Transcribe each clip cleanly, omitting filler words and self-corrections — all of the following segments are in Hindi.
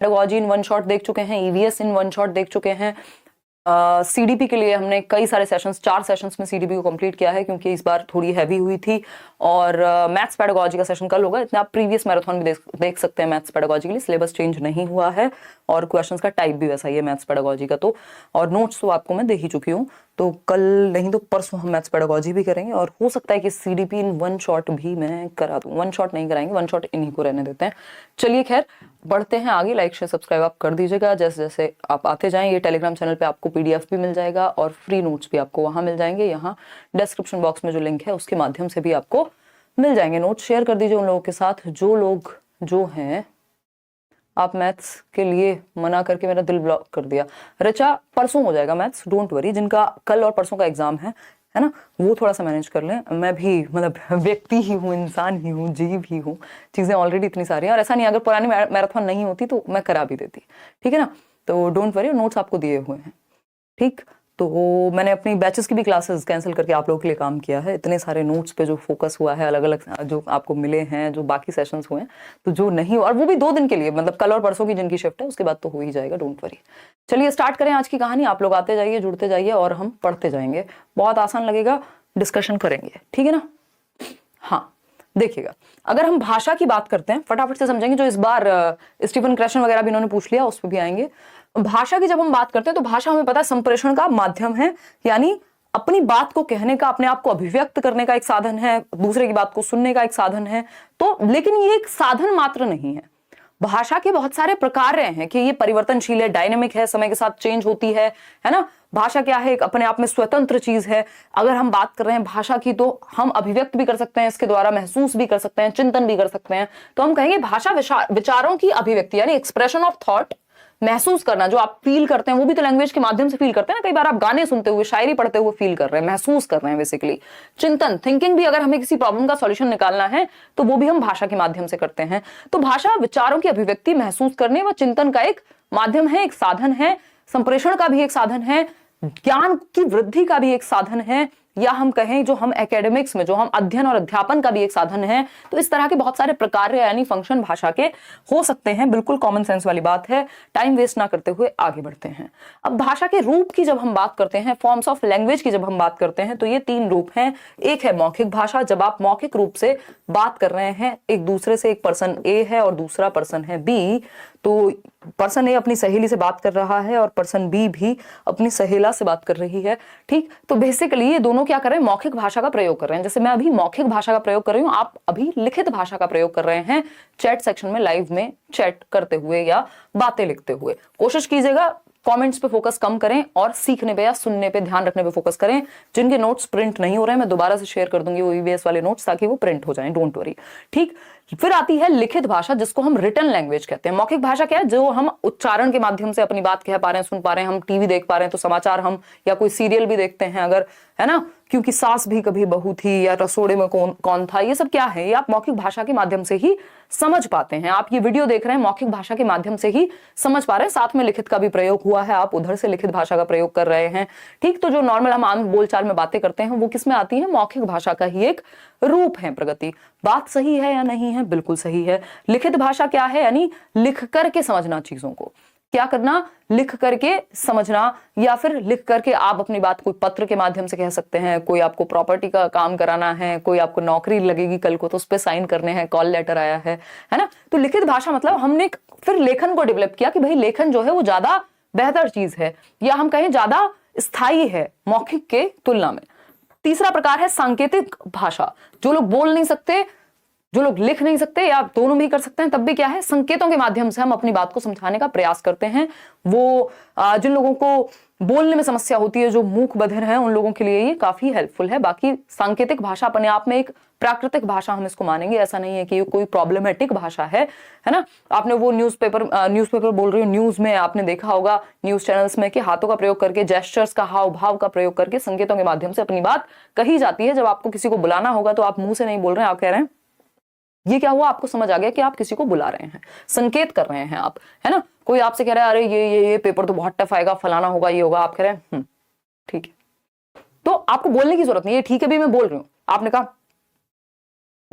पेडागोजी इन वन शॉट देख चुके हैं, ईवीएस इन वन शॉट देख चुके हैं। सीडीपी के लिए हमने कई सारे सेशंस, 4 सेशंस में सीडीपी को कंप्लीट किया है क्योंकि इस बार थोड़ी हैवी हुई थी। और मैथ्स पेडागोजी का सेशन कल होगा। इतना आप प्रीवियस मैराथन भी देख सकते हैं मैथ्स पेडागोजी के लिए। सिलेबस चेंज नहीं हुआ है और क्वेश्चंस का टाइप भी वैसा ही है मैथ्स पेडागोजी का। तो और नोट्स तो आपको मैं दे ही चुकी हूँ। तो कल नहीं तो परसों हम मैथ्स पेडागोजी भी करेंगे और हो सकता है कि सीडीपी इन वन शॉट भी मैं करा दूं। वन शॉट नहीं कराएंगे, वन शॉट इन्हीं को रहने देते हैं। चलिए खैर बढ़ते हैं आगे। लाइक शेयर सब्सक्राइब आप कर दीजिएगा। जैसे जैसे आप आते जाएं, ये टेलीग्राम चैनल पे आपको पीडीएफ भी मिल जाएगा और फ्री नोट्स भी आपको वहां मिल जाएंगे। यहाँ डिस्क्रिप्शन बॉक्स में जो लिंक है उसके माध्यम से भी आपको मिल जाएंगे। नोट्स शेयर कर दीजिए उन लोगों के साथ जो लोग जो हैं। आप मैथ्स के लिए मना करके मेरा दिल ब्लॉक कर दिया। रचा परसों हो जाएगा मैथ्स, डोंट वरी। जिनका कल और परसों का एग्जाम है ना, वो थोड़ा सा मैनेज कर लें। मैं भी मतलब व्यक्ति ही हूँ, इंसान ही हूँ, जीव ही हूँ। चीजें ऑलरेडी इतनी सारी हैं और ऐसा नहीं, अगर पुरानी मैराथन नहीं होती तो मैं करा भी देती, ठीक है ना। तो डोंट वरी, नोट्स आपको दिए हुए हैं, ठीक। तो मैंने अपनी बैचेस की भी क्लासेस कैंसिल करके आप लोगों के लिए काम किया है। इतने सारे नोट्स पे जो फोकस हुआ है, अलग अलग जो आपको मिले हैं, जो बाकी सेशंस हुए हैं, तो जो नहीं, और वो भी 2 दिन के लिए, मतलब कल और परसों की जिनकी शिफ्ट है उसके बाद तो हो ही जाएगा, डोंट वरी। चलिए स्टार्ट करें आज की कहानी। आप लोग आते जाइए, जुड़ते जाइए और हम पढ़ते जाएंगे। बहुत आसान लगेगा, डिस्कशन करेंगे, ठीक है ना। हाँ देखिएगा, अगर हम भाषा की बात करते हैं, फटाफट से समझेंगे। जो इस बार स्टीफन क्रेशन वगैरह भी इन्होंने पूछ लिया, उस पर भी आएंगे। भाषा की जब हम बात करते हैं तो भाषा हमें पता है संप्रेषण का माध्यम है, यानी अपनी बात को कहने का, अपने आप को अभिव्यक्त करने का एक साधन है, दूसरे की बात को सुनने का एक साधन है। तो लेकिन ये एक साधन मात्र नहीं है। भाषा के बहुत सारे प्रकार हैं कि ये परिवर्तनशील है, डायनेमिक है, समय के साथ चेंज होती है ना। भाषा क्या है, एक अपने आप में स्वतंत्र चीज है। अगर हम बात कर रहे हैं भाषा की तो हम अभिव्यक्त भी कर सकते हैं इसके द्वारा, महसूस भी कर सकते हैं, चिंतन भी कर सकते हैं। तो हम कहेंगे भाषा विचारों की अभिव्यक्ति, यानी एक्सप्रेशन ऑफ थॉट। महसूस करना, जो आप फील करते हैं वो भी तो लैंग्वेज के माध्यम से फील करते हैं ना। कई बार आप गाने सुनते हुए, शायरी पढ़ते हुए फील कर रहे हैं, महसूस कर रहे हैं बेसिकली। चिंतन, थिंकिंग भी, अगर हमें किसी प्रॉब्लम का सॉल्यूशन निकालना है तो वो भी हम भाषा के माध्यम से करते हैं। तो भाषा विचारों की अभिव्यक्ति, महसूस करने व चिंतन का एक माध्यम है, एक साधन है। संप्रेषण का भी एक साधन है, ज्ञान की वृद्धि का भी एक साधन है, या हम कहें जो हम एकेडमिक्स में, जो हम अध्ययन और अध्यापन का भी एक साधन है। तो इस तरह के बहुत सारे प्रकार यानी फंक्शन भाषा के हो सकते हैं। बिल्कुल कॉमन सेंस वाली बात है। टाइम वेस्ट ना करते हुए आगे बढ़ते हैं। अब भाषा के रूप की जब हम बात करते हैं, फॉर्म्स ऑफ लैंग्वेज की जब हम बात करते हैं, तो ये 3 रूप हैं। एक है मौखिक भाषा, जब आप मौखिक रूप से बात कर रहे हैं एक दूसरे से, एक पर्सन ए है और दूसरा पर्सन है बी, तो पर्सन ए अपनी सहेली से बात कर रहा है और पर्सन बी भी अपनी सहेला से बात कर रही है, ठीक। तो बेसिकली ये दोनों क्या कर रहे हैं, मौखिक भाषा का प्रयोग कर रहे हैं। जैसे मैं अभी मौखिक भाषा का प्रयोग कर रही हूं, आप अभी लिखित भाषा का प्रयोग कर रहे हैं चैट सेक्शन में, लाइव में चैट करते हुए या बातें लिखते हुए। कोशिश कीजिएगा कमेंट्स पे फोकस कम करें और सीखने पे या सुनने पे, ध्यान रखने पे फोकस करें। जिनके नोट्स प्रिंट नहीं हो रहे हैं, मैं दोबारा से शेयर कर दूंगी वो ईवीएस वाले नोट्स, ताकि वो प्रिंट हो जाएं, डोंट वरी, ठीक। फिर आती है लिखित भाषा, जिसको हम रिटन लैंग्वेज कहते हैं। मौखिक भाषा क्या है, जो हम उच्चारण के माध्यम से अपनी बात कह पा रहे हैं, सुन पा रहे हैं। हम टीवी देख पा रहे हैं तो समाचार हम, या कोई सीरियल भी देखते हैं अगर, है ना, क्योंकि सास भी कभी बहू थी, या रसोड़े में कौन था, ये सब क्या है, ये आप मौखिक भाषा के माध्यम से ही समझ पाते हैं। आप ये वीडियो देख रहे हैं मौखिक भाषा के माध्यम से ही समझ पा रहे हैं। साथ में लिखित का भी प्रयोग हुआ है, आप उधर से लिखित भाषा का प्रयोग कर रहे हैं, ठीक। तो जो नॉर्मल हम आम बोलचाल में बातें करते हैं वो किस में आती है, मौखिक भाषा का ही एक रूप है। प्रगति, बात सही है या नहीं है, बिल्कुल सही है। लिखित भाषा क्या है, यानी लिख करके समझना चीजों को। क्या करना, लिख करके समझना, या फिर लिख करके आप अपनी बात कोई पत्र के माध्यम से कह सकते हैं। कोई आपको प्रॉपर्टी का काम कराना है, कोई आपको नौकरी लगेगी कल को तो उस पर साइन करने हैं, कॉल लेटर आया है ना। तो लिखित भाषा मतलब हमने फिर लेखन को डेवलप किया कि भाई लेखन जो है वो ज्यादा बेहतर चीज है, या हम कहें ज्यादा स्थायी है मौखिक के तुलना में। तीसरा प्रकार है सांकेतिक भाषा। जो लोग बोल नहीं सकते, जो लोग लिख नहीं सकते, या दोनों भी कर सकते हैं, तब भी क्या है, संकेतों के माध्यम से हम अपनी बात को समझाने का प्रयास करते हैं। वो जिन लोगों को बोलने में समस्या होती है, जो मूक बधिर हैं, उन लोगों के लिए ये काफी हेल्पफुल है। बाकी सांकेतिक भाषा अपने आप में एक प्राकृतिक भाषा हम इसको मानेंगे, ऐसा नहीं है कि ये कोई प्रॉब्लमेटिक भाषा है ना। आपने वो न्यूज़पेपर बोल रही हूँ, न्यूज में आपने देखा होगा, न्यूज चैनल्स में, कि हाथों का प्रयोग करके, जेस्चर्स का, हाव भाव का प्रयोग करके, संकेतों के माध्यम से अपनी बात कही जाती है। जब आपको किसी को बुलाना होगा तो आप मुंह से नहीं बोल रहे हैं, आप कह रहे हैं, ये क्या हुआ, आपको समझ आ गया कि आप किसी को बुला रहे हैं, संकेत कर रहे हैं आप, है ना। कोई आपसे कह रहा है, अरे ये पेपर तो बहुत टफ आएगा, फलाना होगा, ये होगा, आप कह रहे हैं ठीक है। तो आपको बोलने की जरूरत नहीं है, ठीक है भी मैं बोल रही हूं, आपने कहा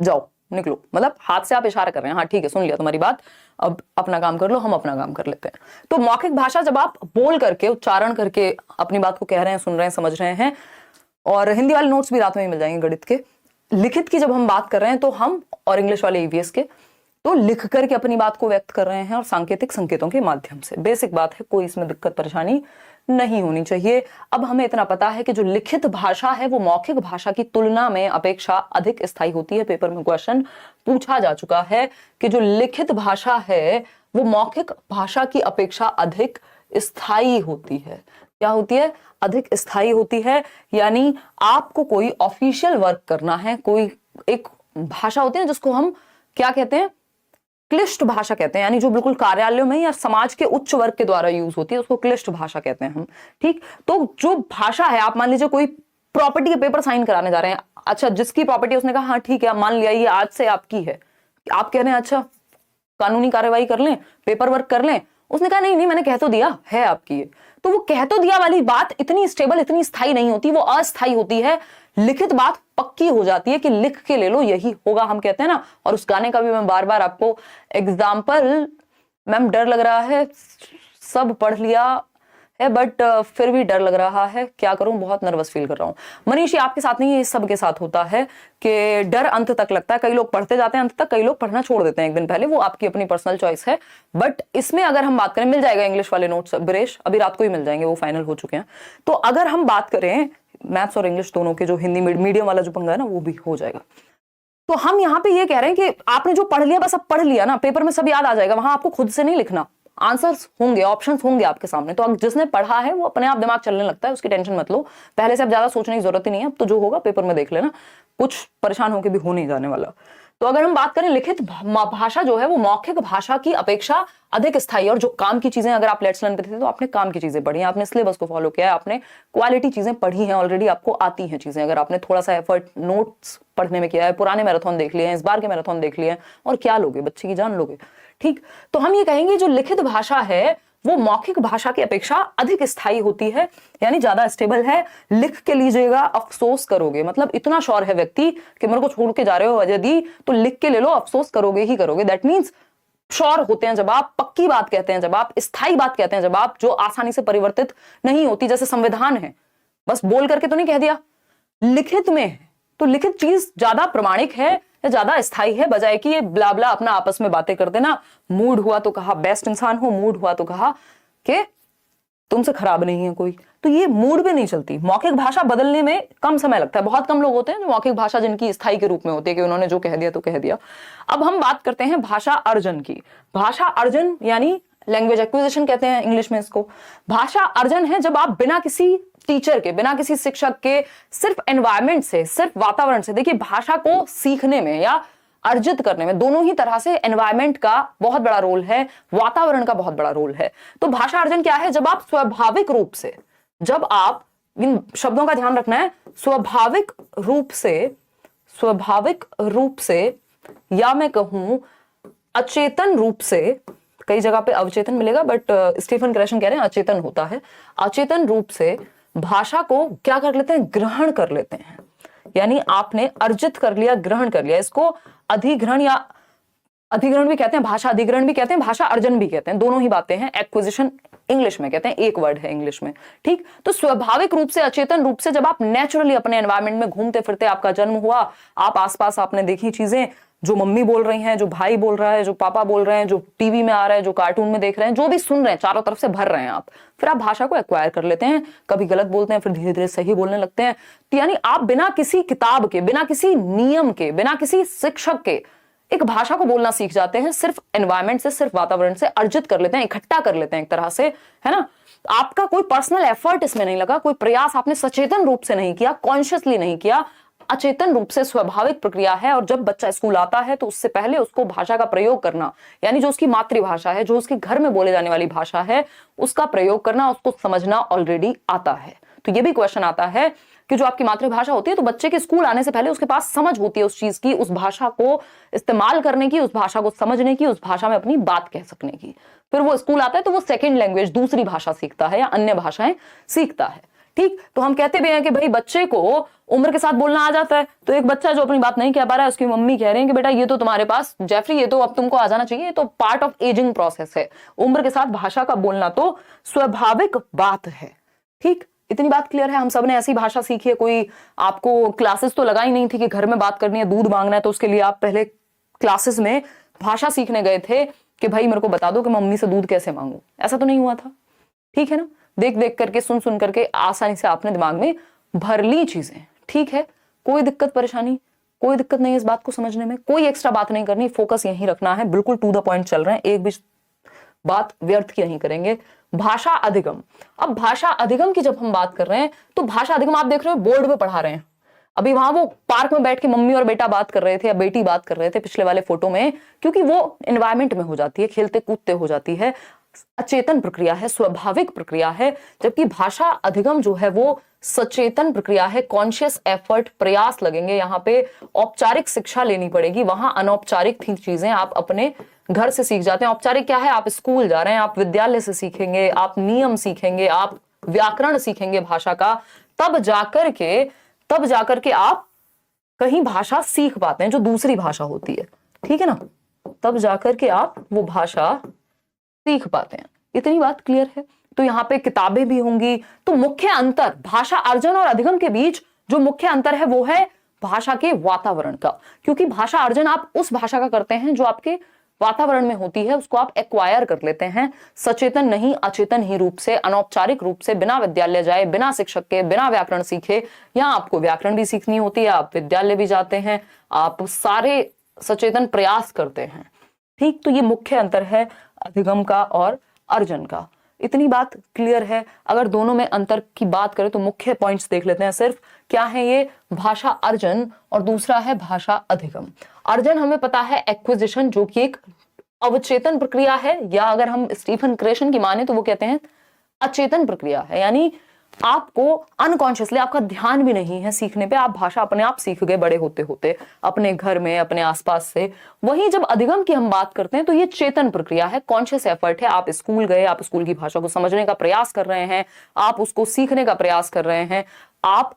जाओ, निकलो, मतलब हाथ से आप इशारा कर रहे हैं, हाँ ठीक है सुन लिया तुम्हारी बात, अब अपना काम कर लो, हम अपना काम कर लेते हैं। तो मौखिक भाषा जब आप बोल करके, उच्चारण करके अपनी बात को कह रहे हैं, सुन रहे हैं, समझ रहे हैं, और हिंदी वाले नोट्स भी रात में ही मिल जाएंगे गणित के। लिखित की जब हम बात कर रहे हैं तो हम, और इंग्लिश वाले ईवीएस के, तो लिख करके अपनी बात को व्यक्त कर रहे हैं और सांकेतिक संकेतों के माध्यम से। बेसिक बात है, कोई इसमें दिक्कत परेशानी नहीं होनी चाहिए। अब हमें इतना पता है कि जो लिखित भाषा है वो मौखिक भाषा की तुलना में अपेक्षा अधिक स्थायी होती है। पेपर में क्वेश्चन पूछा जा चुका है कि जो लिखित भाषा है वो मौखिक भाषा की अपेक्षा अधिक स्थायी होती है। क्या होती है? अधिक स्थायी होती है। यानी आपको कोई ऑफिशियल वर्क करना है, कोई एक भाषा होती है जिसको हम क्या कहते हैं, क्लिष्ट भाषा कहते हैं, यानी जो बिल्कुल कार्यालयों में या समाज के उच्च वर्ग के द्वारा यूज होती है उसको क्लिष्ट भाषा कहते हैं हम। ठीक, तो जो भाषा है, आप मान लीजिए कोई प्रॉपर्टी के पेपर साइन कराने जा रहे हैं, अच्छा जिसकी प्रॉपर्टी, उसने कहा हाँ ठीक है मान लिया ये आज से आपकी है, आप कह रहे हैं अच्छा कानूनी कार्यवाही कर लें, पेपर वर्क कर लें, उसने कहा नहीं नहीं मैंने कह तो दिया है आपकी है। तो वो कह तो दिया वाली बात इतनी स्टेबल, इतनी स्थायी नहीं होती, वो अस्थायी होती है। लिखित बात पक्की हो जाती है कि लिख के ले लो यही होगा, हम कहते हैं ना। और उस गाने का भी मैं बार बार आपको एग्जाम्पल, मैम डर लग रहा है, सब पढ़ लिया है बट फिर भी डर लग रहा है, क्या करूं, बहुत नर्वस फील कर रहा हूं। मनीष ये आपके साथ नहीं है, सबके साथ होता है कि डर अंत तक लगता है। कई लोग पढ़ते जाते हैं अंत तक, कई लोग पढ़ना छोड़ देते हैं एक दिन पहले, वो आपकी अपनी पर्सनल चॉइस है। बट इसमें अगर हम बात करें, मिल जाएगा इंग्लिश वाले नोट्स ब्रेश, अभी रात को ही मिल जाएंगे, वो फाइनल हो चुके हैं। तो अगर हम बात करें मैथ्स और इंग्लिश दोनों के, जो हिंदी मीडियम वाला जो पंगा है ना वो भी हो जाएगा। तो हम यहाँ पे ये कह रहे हैं कि आपने जो पढ़ लिया बस अब पढ़ लिया ना, पेपर में सब याद आ जाएगा, वहां आपको खुद से नहीं लिखना, आंसर्स होंगे, ऑप्शंस होंगे आपके सामने। तो अब जिसने पढ़ा है वो अपने आप दिमाग चलने लगता है, उसकी टेंशन मत लो, पहले से अब ज्यादा सोचने की जरूरत ही नहीं है। अब तो जो होगा पेपर में देख लेना, कुछ परेशान होकर भी हो नहीं जाने वाला। तो अगर हम बात करें लिखित भाषा जो है वो मौखिक भाषा की अपेक्षा अधिक स्थायी, और जो काम की चीजें, अगर आप लेट्स लर्न पे थे तो आपने काम की चीजें पढ़ी हैं, आपने सिलेबस को फॉलो किया है, आपने क्वालिटी चीजें पढ़ी हैं ऑलरेडी, आपको आती हैं चीजें। अगर आपने थोड़ा सा एफर्ट नोट्स पढ़ने में किया है, पुराने मैराथन देख लिए हैं, इस बार के मैराथन देख लिए हैं, और क्या लोगे, बच्चे की जान लोगे। ठीक, तो हम ये कहेंगे जो लिखित भाषा है वो मौखिक भाषा की अपेक्षा अधिक स्थायी होती है, यानी ज्यादा स्टेबल है। लिख के लीजिएगा, अफसोस करोगे, मतलब इतना श्योर है व्यक्ति कि मेरे को छोड़ के जा रहे हो वजह दी, तो लिख के ले लो, अफसोस करोगे ही करोगे। दैट मीन्स श्योर होते हैं जब आप, पक्की बात कहते हैं जब आप, स्थायी बात कहते हैं जब आप, जो आसानी से परिवर्तित नहीं होती। जैसे संविधान है, बस बोल करके तो नहीं कह दिया, लिखित में है, तो लिखित चीज ज्यादा प्रमाणिक है, ज्यादा स्थायी है, बजाय कि ये ब्ला ब्ला अपना आपस में बातें कर देना। मूड हुआ तो कहा बेस्ट इंसान हो, मूड हुआ तो कहा कि तुमसे खराब नहीं है कोई, तो ये मूड पे नहीं चलती। मौखिक भाषा बदलने में कम समय लगता है, बहुत कम लोग होते हैं जो मौखिक भाषा जिनकी स्थायी के रूप में होती है कि उन्होंने जो कह दिया तो कह दिया। अब हम बात करते हैं भाषा अर्जन की। भाषा अर्जन यानी लैंग्वेज एक्विजिशन कहते हैं इंग्लिश में इसको। भाषा अर्जन है जब आप बिना किसी टीचर के, बिना किसी शिक्षक के, सिर्फ एनवायरमेंट से, सिर्फ वातावरण से, देखिए भाषा को सीखने में या अर्जित करने में दोनों ही तरह से एनवायरमेंट का बहुत बड़ा रोल है, वातावरण का बहुत बड़ा रोल है। तो भाषा अर्जन क्या है? जब आप स्वाभाविक रूप से, जब आप, इन शब्दों का ध्यान रखना है, स्वाभाविक रूप से या मैं कहूं अचेतन रूप से, कई जगह पे अवचेतन मिलेगा बट स्टीफन क्रैशन कह रहे हैं अचेतन होता है, अचेतन रूप से भाषा को क्या कर लेते हैं? ग्रहण कर लेते हैं। यानी आपने अर्जित कर लिया, ग्रहण कर लिया। इसको अधिग्रहण या अधिग्रहण भी कहते हैं, भाषा अधिग्रहण भी कहते हैं, भाषा अर्जन भी कहते हैं, दोनों ही बातें हैं। एक्विजिशन इंग्लिश में कहते हैं, एक वर्ड है इंग्लिश में। ठीक, तो स्वाभाविक रूप से, अचेतन रूप से, जब आप नेचुरली अपने एनवायरनमेंट में घूमते फिरते, आपका जन्म हुआ, आप आसपास आपने देखी चीजें, जो मम्मी बोल रही हैं, जो भाई बोल रहा है, जो पापा बोल रहे हैं, जो टीवी में आ रहा है, जो कार्टून में देख रहे हैं, जो भी सुन रहे हैं, चारों तरफ से भर रहे हैं आप, फिर आप भाषा को एक्वायर कर लेते हैं। कभी गलत बोलते हैं, फिर धीरे धीरे सही बोलने लगते हैं। तो यानी आप बिना किसी किताब के, बिना किसी नियम के, बिना किसी शिक्षक के एक भाषा को बोलना सीख जाते हैं। सिर्फ एनवायरमेंट से, सिर्फ वातावरण से अर्जित कर लेते हैं, इकट्ठा कर लेते हैं एक तरह से, है ना। आपका कोई पर्सनल एफर्ट इसमें नहीं लगा, कोई प्रयास आपने सचेतन रूप से नहीं किया, कॉन्शियसली नहीं किया, अचेतन रूप से स्वाभाविक प्रक्रिया है। और जब बच्चा स्कूल आता है तो उससे पहले उसको भाषा का प्रयोग करना, यानी जो उसकी मातृभाषा है, जो उसके घर में बोले जाने वाली भाषा है, उसका प्रयोग करना, उसको समझना ऑलरेडी आता है। तो ये भी क्वेश्चन आता है कि जो आपकी मातृभाषा होती है, तो बच्चे के स्कूल आने से पहले उसके पास समझ होती है उस चीज की, उस भाषा को इस्तेमाल करने की, उस भाषा को समझने की, उस भाषा में अपनी बात कह सकने की। फिर वो स्कूल आता है तो वो सेकेंड लैंग्वेज, दूसरी भाषा सीखता है या अन्य भाषाएं सीखता है। ठीक, तो हम कहते भी हैं कि भाई बच्चे को उम्र के साथ बोलना आ जाता है, तो एक बच्चा जो अपनी बात नहीं कह पा रहा है, उसकी मम्मी कह रही है कि बेटा ये तो तुम्हारे पास, जेफरी ये तो अब तुमको आ जाना चाहिए, ये तो पार्ट ऑफ एजिंग प्रोसेस है, उम्र के साथ भाषा का बोलना तो स्वाभाविक बात है। ठीक, इतनी बात क्लियर है। हम सब ने ऐसी भाषा सीखी है, कोई आपको क्लासेस तो लगाई नहीं थी कि घर में बात करनी है, दूध मांगना है तो उसके लिए आप पहले क्लासेस में भाषा सीखने गए थे कि भाई मेरे को बता दो कि मम्मी से दूध कैसे मांगू, ऐसा तो नहीं हुआ था। ठीक है ना, देख देख करके, सुन सुन करके आसानी से आपने दिमाग में भर ली चीजें। ठीक है, कोई दिक्कत परेशानी, कोई दिक्कत नहीं है इस बात को समझने में, कोई एक्स्ट्रा बात नहीं करनी, फोकस यहीं रखना है, बिल्कुल टू द पॉइंट चल रहे हैं, एक भी बात व्यर्थ की नहीं करेंगे। भाषा अधिगम, अब भाषा अधिगम की जब हम बात कर रहे हैं तो भाषा अधिगम आप देख रहे हो बोर्ड पे पढ़ा रहे हैं, अभी वहां वो पार्क में बैठ के मम्मी और बेटा बात कर रहे थे या बेटी बात कर रहे थे पिछले वाले फोटो में, क्योंकि वो एनवायरमेंट में हो जाती है, खेलते कूदते हो जाती है, अचेतन प्रक्रिया है, स्वाभाविक प्रक्रिया है। जबकि भाषा अधिगम जो है वो सचेतन प्रक्रिया है, कॉन्शियस एफर्ट, प्रयास लगेंगे, यहाँ पे औपचारिक शिक्षा लेनी पड़ेगी, वहां अनौपचारिक थी चीजें आप अपने घर से सीख जाते हैं। औपचारिक क्या है, आप स्कूल जा रहे हैं, आप विद्यालय से सीखेंगे, आप नियम सीखेंगे, आप व्याकरण सीखेंगे भाषा का, तब जाकर के आप कहीं भाषा सीख पाते हैं जो दूसरी भाषा होती है। ठीक है ना, तब जाकर के आप वो भाषा सीख पाते हैं। इतनी बात क्लियर है। तो यहाँ पे किताबें भी होंगी। तो मुख्य अंतर भाषा अर्जन और अधिगम के बीच जो मुख्य अंतर है वो है भाषा के वातावरण का, क्योंकि भाषा अर्जन आप उस भाषा का करते हैं जो आपके वातावरण में होती है, उसको आप एक्वायर कर लेते हैं, सचेतन नहीं अचेतन ही रूप से, अनौपचारिक रूप से, बिना विद्यालय जाए, बिना शिक्षक के, बिना व्याकरण सीखे। यहाँ आपको व्याकरण भी सीखनी होती है, आप विद्यालय भी जाते हैं, आप सारे सचेतन प्रयास करते हैं। ठीक, तो ये मुख्य अंतर है अधिगम का और अर्जन का। इतनी बात क्लियर है। अगर दोनों में अंतर की बात करें तो मुख्य पॉइंट्स देख लेते हैं सिर्फ, क्या है ये, भाषा अर्जन और दूसरा है भाषा अधिगम। अर्जन हमें पता है एक्विजिशन, जो कि एक अवचेतन प्रक्रिया है, या अगर हम स्टीफन क्रेशन की माने तो वो कहते हैं अचेतन प्रक्रिया है, यानी आपको अनकॉन्शियसली, आपका ध्यान भी नहीं है सीखने पे, आप भाषा अपने आप सीख गए बड़े होते होते अपने घर में, अपने आसपास से। वहीं जब अधिगम की हम बात करते हैं तो ये चेतन प्रक्रिया है, कॉन्शियस एफर्ट है, आप स्कूल गए, आप स्कूल की भाषा को समझने का प्रयास कर रहे हैं, आप उसको सीखने का प्रयास कर रहे हैं, आप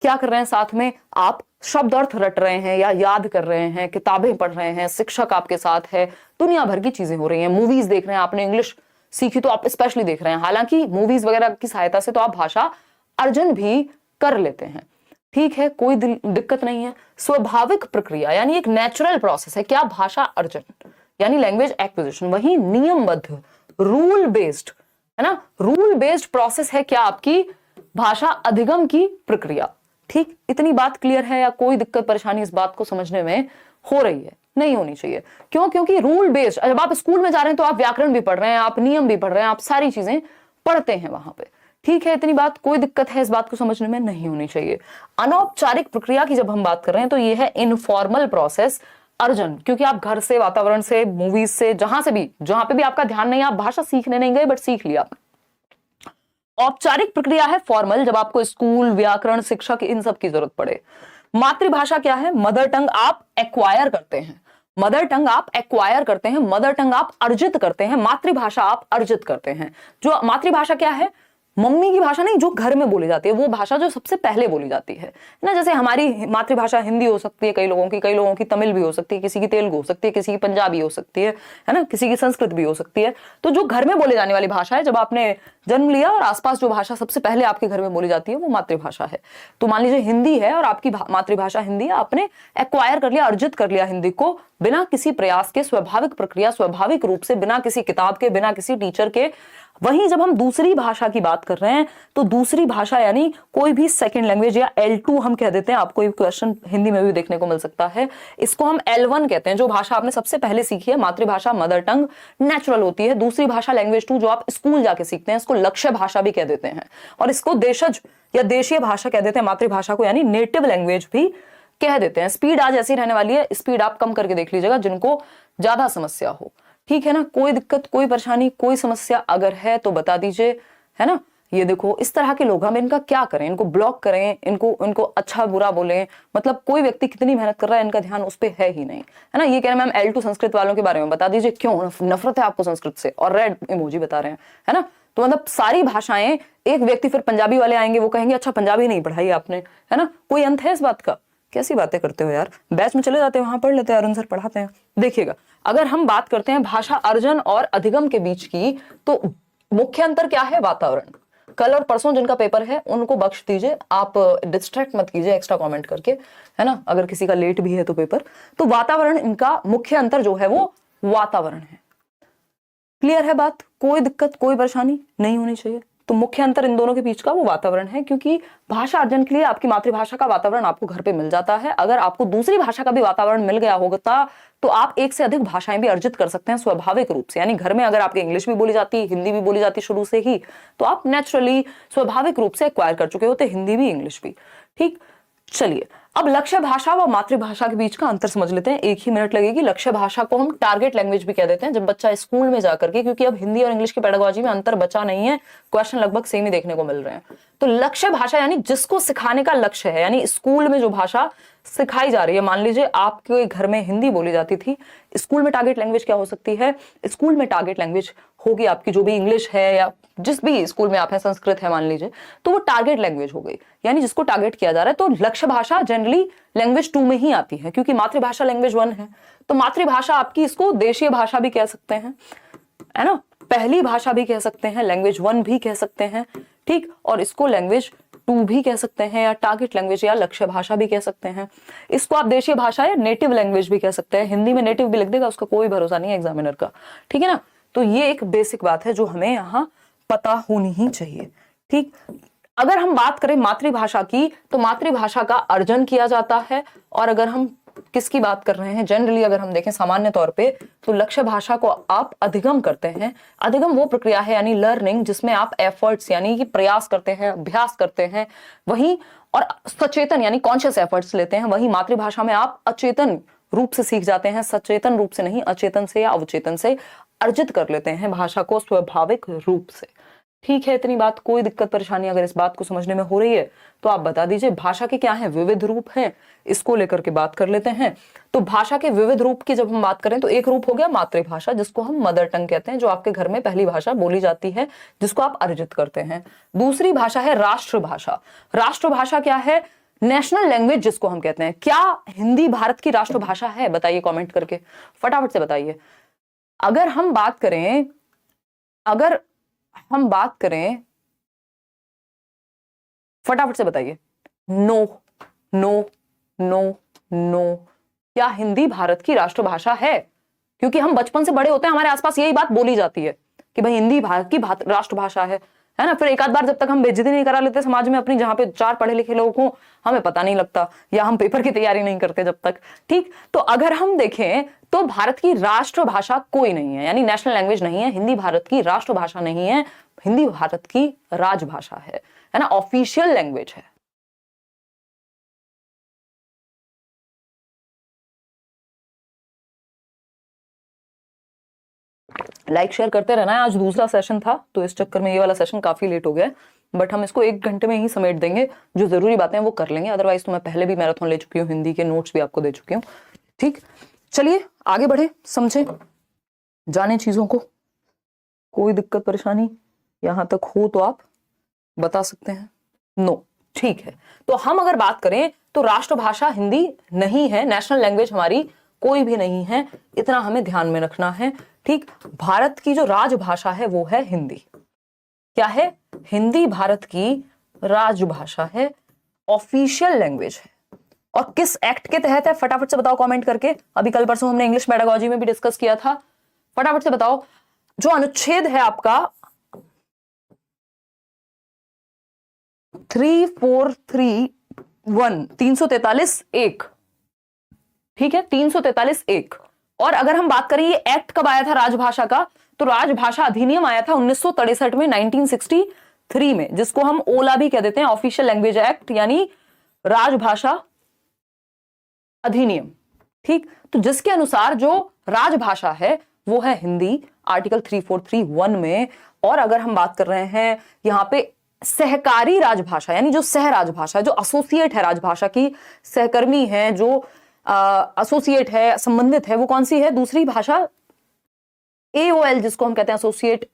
क्या कर रहे हैं, साथ में आप शब्द अर्थ रट रहे हैं या याद कर रहे हैं, किताबें पढ़ रहे हैं, शिक्षक आपके साथ है, दुनिया भर की चीजें हो रही हैं, मूवीज देख रहे हैं, आपने इंग्लिश सीखी तो आप स्पेशली देख रहे हैं, हालांकि मूवीज वगैरह की सहायता से तो आप भाषा अर्जन भी कर लेते हैं। ठीक है, कोई दिक्कत नहीं है। स्वाभाविक प्रक्रिया यानी एक नेचुरल प्रोसेस है क्या, भाषा अर्जन यानी लैंग्वेज एक्विजिशन। वही नियमबद्ध, रूल बेस्ड है ना, रूल बेस्ड प्रोसेस है क्या आपकी भाषा अधिगम की प्रक्रिया। ठीक, इतनी बात क्लियर है या कोई दिक्कत परेशानी इस बात को समझने में हो रही है? नहीं होनी चाहिए। क्यों? क्योंकि रूल बेस्ड, जब आप स्कूल में जा रहे हैं तो आप व्याकरण भी पढ़ रहे हैं, आप नियम भी पढ़ रहे हैं, आप सारी चीजें पढ़ते हैं वहां पे। ठीक है, इतनी बात, कोई दिक्कत है इस बात को समझने में नहीं होनी चाहिए। अनौपचारिक प्रक्रिया की जब हम बात कर रहे हैं तो ये है इनफॉर्मल प्रोसेस अर्जन, क्योंकि आप घर से, वातावरण से, मूवीज से, जहां से भी, जहां पे भी आपका ध्यान नहीं, आप भाषा सीखने नहीं गए बट सीख लिया। औपचारिक प्रक्रिया है फॉर्मल, जब आपको स्कूल, व्याकरण, शिक्षक, इन सब की जरूरत पड़े। मातृभाषा क्या है, मदर टंग आप एक्वायर करते हैं, मदर टंग आप एक्वायर करते हैं, मदर टंग आप अर्जित करते हैं, मातृभाषा आप अर्जित करते हैं। जो मातृभाषा क्या है, मम्मी की भाषा नहीं, जो घर में बोली जाती है, वो भाषा जो सबसे पहले बोली जाती है ना। जैसे हमारी मातृभाषा हिंदी हो सकती है कई लोगों की तमिल भी हो सकती है, किसी की तेलुगु हो सकती है, किसी की पंजाबी हो सकती है ना, किसी की संस्कृत भी हो सकती है। तो जो घर में बोले जाने वाली भाषा है, जब आपने जन्म लिया और आसपास जो भाषा सबसे पहले आपके घर में बोली जाती है वो मातृभाषा है। तो मान लीजिए हिंदी है और आपकी मातृभाषा हिंदी है, आपने एक्वायर कर लिया, अर्जित कर लिया हिंदी को बिना किसी प्रयास के, स्वाभाविक प्रक्रिया, स्वाभाविक रूप से, बिना किसी किताब के, बिना किसी टीचर के। वहीं जब हम दूसरी भाषा की बात कर रहे हैं तो दूसरी भाषा यानी कोई भी सेकंड लैंग्वेज या L2 हम कह देते हैं, आपको एक क्वेश्चन हिंदी में भी देखने को मिल सकता है, इसको हम L1 कहते हैं। जो भाषा आपने सबसे पहले सीखी है, मातृभाषा मदर टंग नेचुरल होती है, दूसरी भाषा लैंग्वेज 2 जो आप स्कूल जाके सीखते हैं, इसको लक्ष्य भाषा भी कह देते हैं, और इसको देशज या देशीय भाषा कह देते हैं मातृभाषा को, यानी नेटिव लैंग्वेज भी कह देते हैं। स्पीड आज ऐसी रहने वाली है, स्पीड आप कम करके देख लीजिएगा जिनको ज्यादा समस्या हो। ठीक है ना, कोई दिक्कत, कोई परेशानी, कोई समस्या अगर है तो बता दीजिए, है ना। ये देखो इस तरह के लोग, हम इनका क्या करें, इनको ब्लॉक करें, इनको अच्छा बुरा बोलें, मतलब कोई व्यक्ति कितनी मेहनत कर रहा है इनका ध्यान उस पर है ही नहीं, है ना। ये कह रहे हैं मैम L2 संस्कृत वालों के बारे में बता दीजिए, क्यों नफरत है आपको संस्कृत से, और रेड इमोजी बता रहे हैं, है ना। तो मतलब सारी भाषाएं, एक व्यक्ति, फिर पंजाबी वाले आएंगे, वो कहेंगे अच्छा पंजाबी नहीं पढ़ाई आपने, है ना, कोई अंत है इस बात का? कैसी बातें करते हो यार, बैच में चले जाते हैं, वहां पढ़ लेते हैं, अरुण सर पढ़ाते हैं। देखिएगा, अगर हम बात करते हैं भाषा अर्जन और अधिगम के बीच की, तो मुख्य अंतर क्या है? वातावरण। कल और परसों जिनका पेपर है उनको बख्श दीजिए, आप डिस्ट्रैक्ट मत कीजिए एक्स्ट्रा कमेंट करके, है ना, अगर किसी का लेट भी है तो पेपर। तो वातावरण, इनका मुख्य अंतर जो है वो वातावरण है। क्लियर है बात? कोई दिक्कत, कोई परेशानी नहीं होनी चाहिए। तो मुख्य अंतर इन दोनों के बीच का वो वातावरण है, क्योंकि भाषा अर्जन के लिए आपकी मातृभाषा का वातावरण आपको घर पे मिल जाता है। अगर आपको दूसरी भाषा का भी वातावरण मिल गया होगा तो आप एक से अधिक भाषाएं भी अर्जित कर सकते हैं स्वाभाविक रूप से। यानी घर में अगर आपकी इंग्लिश भी बोली जाती, हिंदी भी बोली जाती शुरू से ही, तो आप नेचुरली स्वाभाविक रूप से एक्वायर कर चुके होते, हिंदी भी इंग्लिश भी। ठीक, चलिए अब लक्ष्य भाषा व मातृभाषा के बीच का अंतर समझ लेते हैं, एक ही मिनट लगेगी। लक्ष्य भाषा को हम टारगेट लैंग्वेज भी कह देते हैं जब बच्चा स्कूल में जाकर के, क्योंकि अब हिंदी और इंग्लिश की पेडागोजी में अंतर बचा नहीं है, क्वेश्चन लगभग सेम ही देखने को मिल रहे हैं। तो लक्ष्य भाषा यानी जिसको सिखाने का लक्ष्य है, यानी स्कूल में जो भाषा सिखाई जा रही है। मान लीजिए आपके घर में हिंदी बोली जाती थी, स्कूल में टारगेट लैंग्वेज क्या हो सकती है? स्कूल में टारगेट लैंग्वेज होगी आपकी जो भी इंग्लिश है, या जिस भी स्कूल में आप है, संस्कृत है मान लीजिए, तो वो टारगेट लैंग्वेज हो गई, यानी जिसको टारगेट किया जा रहा है। तो लक्ष्य भाषा जनरली लैंग्वेज 2 में ही आती है, क्योंकि मातृभाषा लैंग्वेज 1 है। तो मातृभाषा आपकी, इसको देशीय भाषा भी कह सकते हैं, है ना, पहली भाषा भी कह सकते हैं, लैंग्वेज 1 भी कह सकते हैं, ठीक, और इसको लैंग्वेज 2 भी कह सकते हैं, या टारगेट लैंग्वेज या लक्ष्य भाषा भी कह सकते हैं। इसको आप देशीय भाषा या नेटिव लैंग्वेज भी कह सकते हैं। हिंदी में नेटिव भी लिख देगा, उसका कोई भरोसा नहीं है एग्जामिनर का, ठीक है ना। तो ये एक बेसिक बात है जो हमें यहाँ पता होनी ही चाहिए, ठीक। अगर हम बात करें मातृभाषा की, तो मातृभाषा का अर्जन किया जाता है। और अगर हम किसकी बात कर रहे हैं, जनरली अगर हम देखें सामान्य तौर पे, तो लक्ष्य भाषा को आप अधिगम करते हैं। अधिगम वो प्रक्रिया है, यानी लर्निंग, जिसमें आप एफर्ट्स यानी कि प्रयास करते हैं, अभ्यास करते हैं, वहीं और सचेतन यानी कॉन्शियस एफर्ट्स लेते हैं। वहीं मातृभाषा में आप अचेतन रूप से सीख जाते हैं, सचेतन रूप से नहीं, अचेतन से या अवचेतन से अर्जित कर लेते हैं भाषा को स्वाभाविक रूप से। ठीक है, इतनी बात, कोई दिक्कत परेशानी अगर इस बात को समझने में हो रही है तो आप बता दीजिए। भाषा के क्या है? विविध रूप हैं, इसको लेकर के बात कर लेते हैं। तो भाषा के विविध रूप की जब हम बात करें, तो एक रूप हो गया मातृभाषा, जिसको हम मदर टंग कहते हैं, जो आपके घर में पहली भाषा बोली जाती है, जिसको आप अर्जित करते हैं। दूसरी भाषा है राष्ट्रभाषा। राष्ट्रभाषा क्या है? नेशनल लैंग्वेज जिसको हम कहते हैं। क्या हिंदी भारत की राष्ट्रभाषा है? बताइए कमेंट करके, फटाफट से बताइए। अगर हम बात करें, फटाफट से बताइए। No no no no. क्या हिंदी भारत की राष्ट्रभाषा है? क्योंकि हम बचपन से बड़े होते हैं, हमारे आसपास यही बात बोली जाती है कि भाई हिंदी भारत की राष्ट्रभाषा है ना। फिर एक आध बार जब तक हम बेइज्जती नहीं करा लेते समाज में अपनी, जहां पे 4 पढ़े लिखे लोग हों, हमें पता नहीं लगता, या हम पेपर की तैयारी नहीं करते जब तक, ठीक। तो अगर हम देखें तो भारत की राष्ट्रभाषा कोई नहीं है, यानी नेशनल लैंग्वेज नहीं है। हिंदी भारत की राष्ट्रभाषा नहीं है, हिंदी भारत की राजभाषा है ना, ऑफिशियल लैंग्वेज है। लाइक शेयर करते रहना है। आज दूसरा सेशन था, तो इस चक्कर में ये वाला सेशन काफी लेट हो गया, बट हम इसको 1 घंटे में ही समेट देंगे। जो जरूरी बातें हैं वो कर लेंगे, अदरवाइज तो मैं पहले भी मैराथन ले चुकी हूँ, हिंदी के नोट्स भी आपको दे चुकी हूँ, ठीक। चलिए आगे बढ़े, समझे, जाने चीजों को। कोई दिक्कत परेशानी यहां तक हो तो आप बता सकते हैं। नो, ठीक है। तो हम अगर बात करें तो राष्ट्रभाषा हिंदी नहीं है, नेशनल लैंग्वेज हमारी कोई भी नहीं है, इतना हमें ध्यान में रखना है, ठीक। भारत की जो राजभाषा है वो है हिंदी। क्या है? हिंदी भारत की राजभाषा है, ऑफिशियल लैंग्वेज है। और किस एक्ट के तहत है? फटाफट से बताओ कमेंट करके। अभी कल परसों हमने इंग्लिश पेडागोजी में भी डिस्कस किया था, फटाफट से बताओ। जो अनुच्छेद है आपका 343(1), ठीक है, 343(1). और अगर हम बात करें ये एक्ट कब आया था राजभाषा का, तो राजभाषा अधिनियम आया था 1963 में, 1963 में, जिसको हम ओला भी कह देते हैं, ऑफिशियल लैंग्वेज एक्ट, यानी राजभाषा अधिनियम, ठीक। तो जिसके अनुसार जो राजभाषा है वो है हिंदी, आर्टिकल 343(1) में। और अगर हम बात कर रहे हैं यहाँ पे सहकारी राजभाषा, यानी जो सह राजभाषा, जो एसोसिएट है राजभाषा की, सहकर्मी है, जो एसोसिएट है, संबंधित है, वो कौन सी है? दूसरी भाषा AOL, जिसको हम कहते हैं एसोसिएट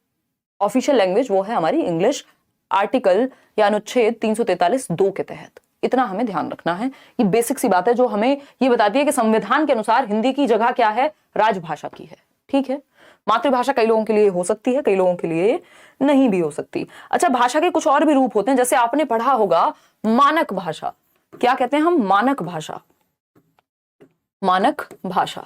ऑफिशियल लैंग्वेज वो है हमारी इंग्लिश, आर्टिकल या अनुच्छेद 343(2) के तहत। इतना हमें ध्यान रखना है। ये बेसिक सी बात है जो हमें ये बताती है कि संविधान के अनुसार हिंदी की जगह क्या है, राजभाषा की है। ठीक है, मातृभाषा कई लोगों के लिए हो सकती है, कई लोगों के लिए नहीं भी हो सकती। अच्छा, भाषा के कुछ और भी रूप होते हैं, जैसे आपने पढ़ा होगा मानक भाषा। क्या कहते हैं हम? मानक भाषा। मानक भाषा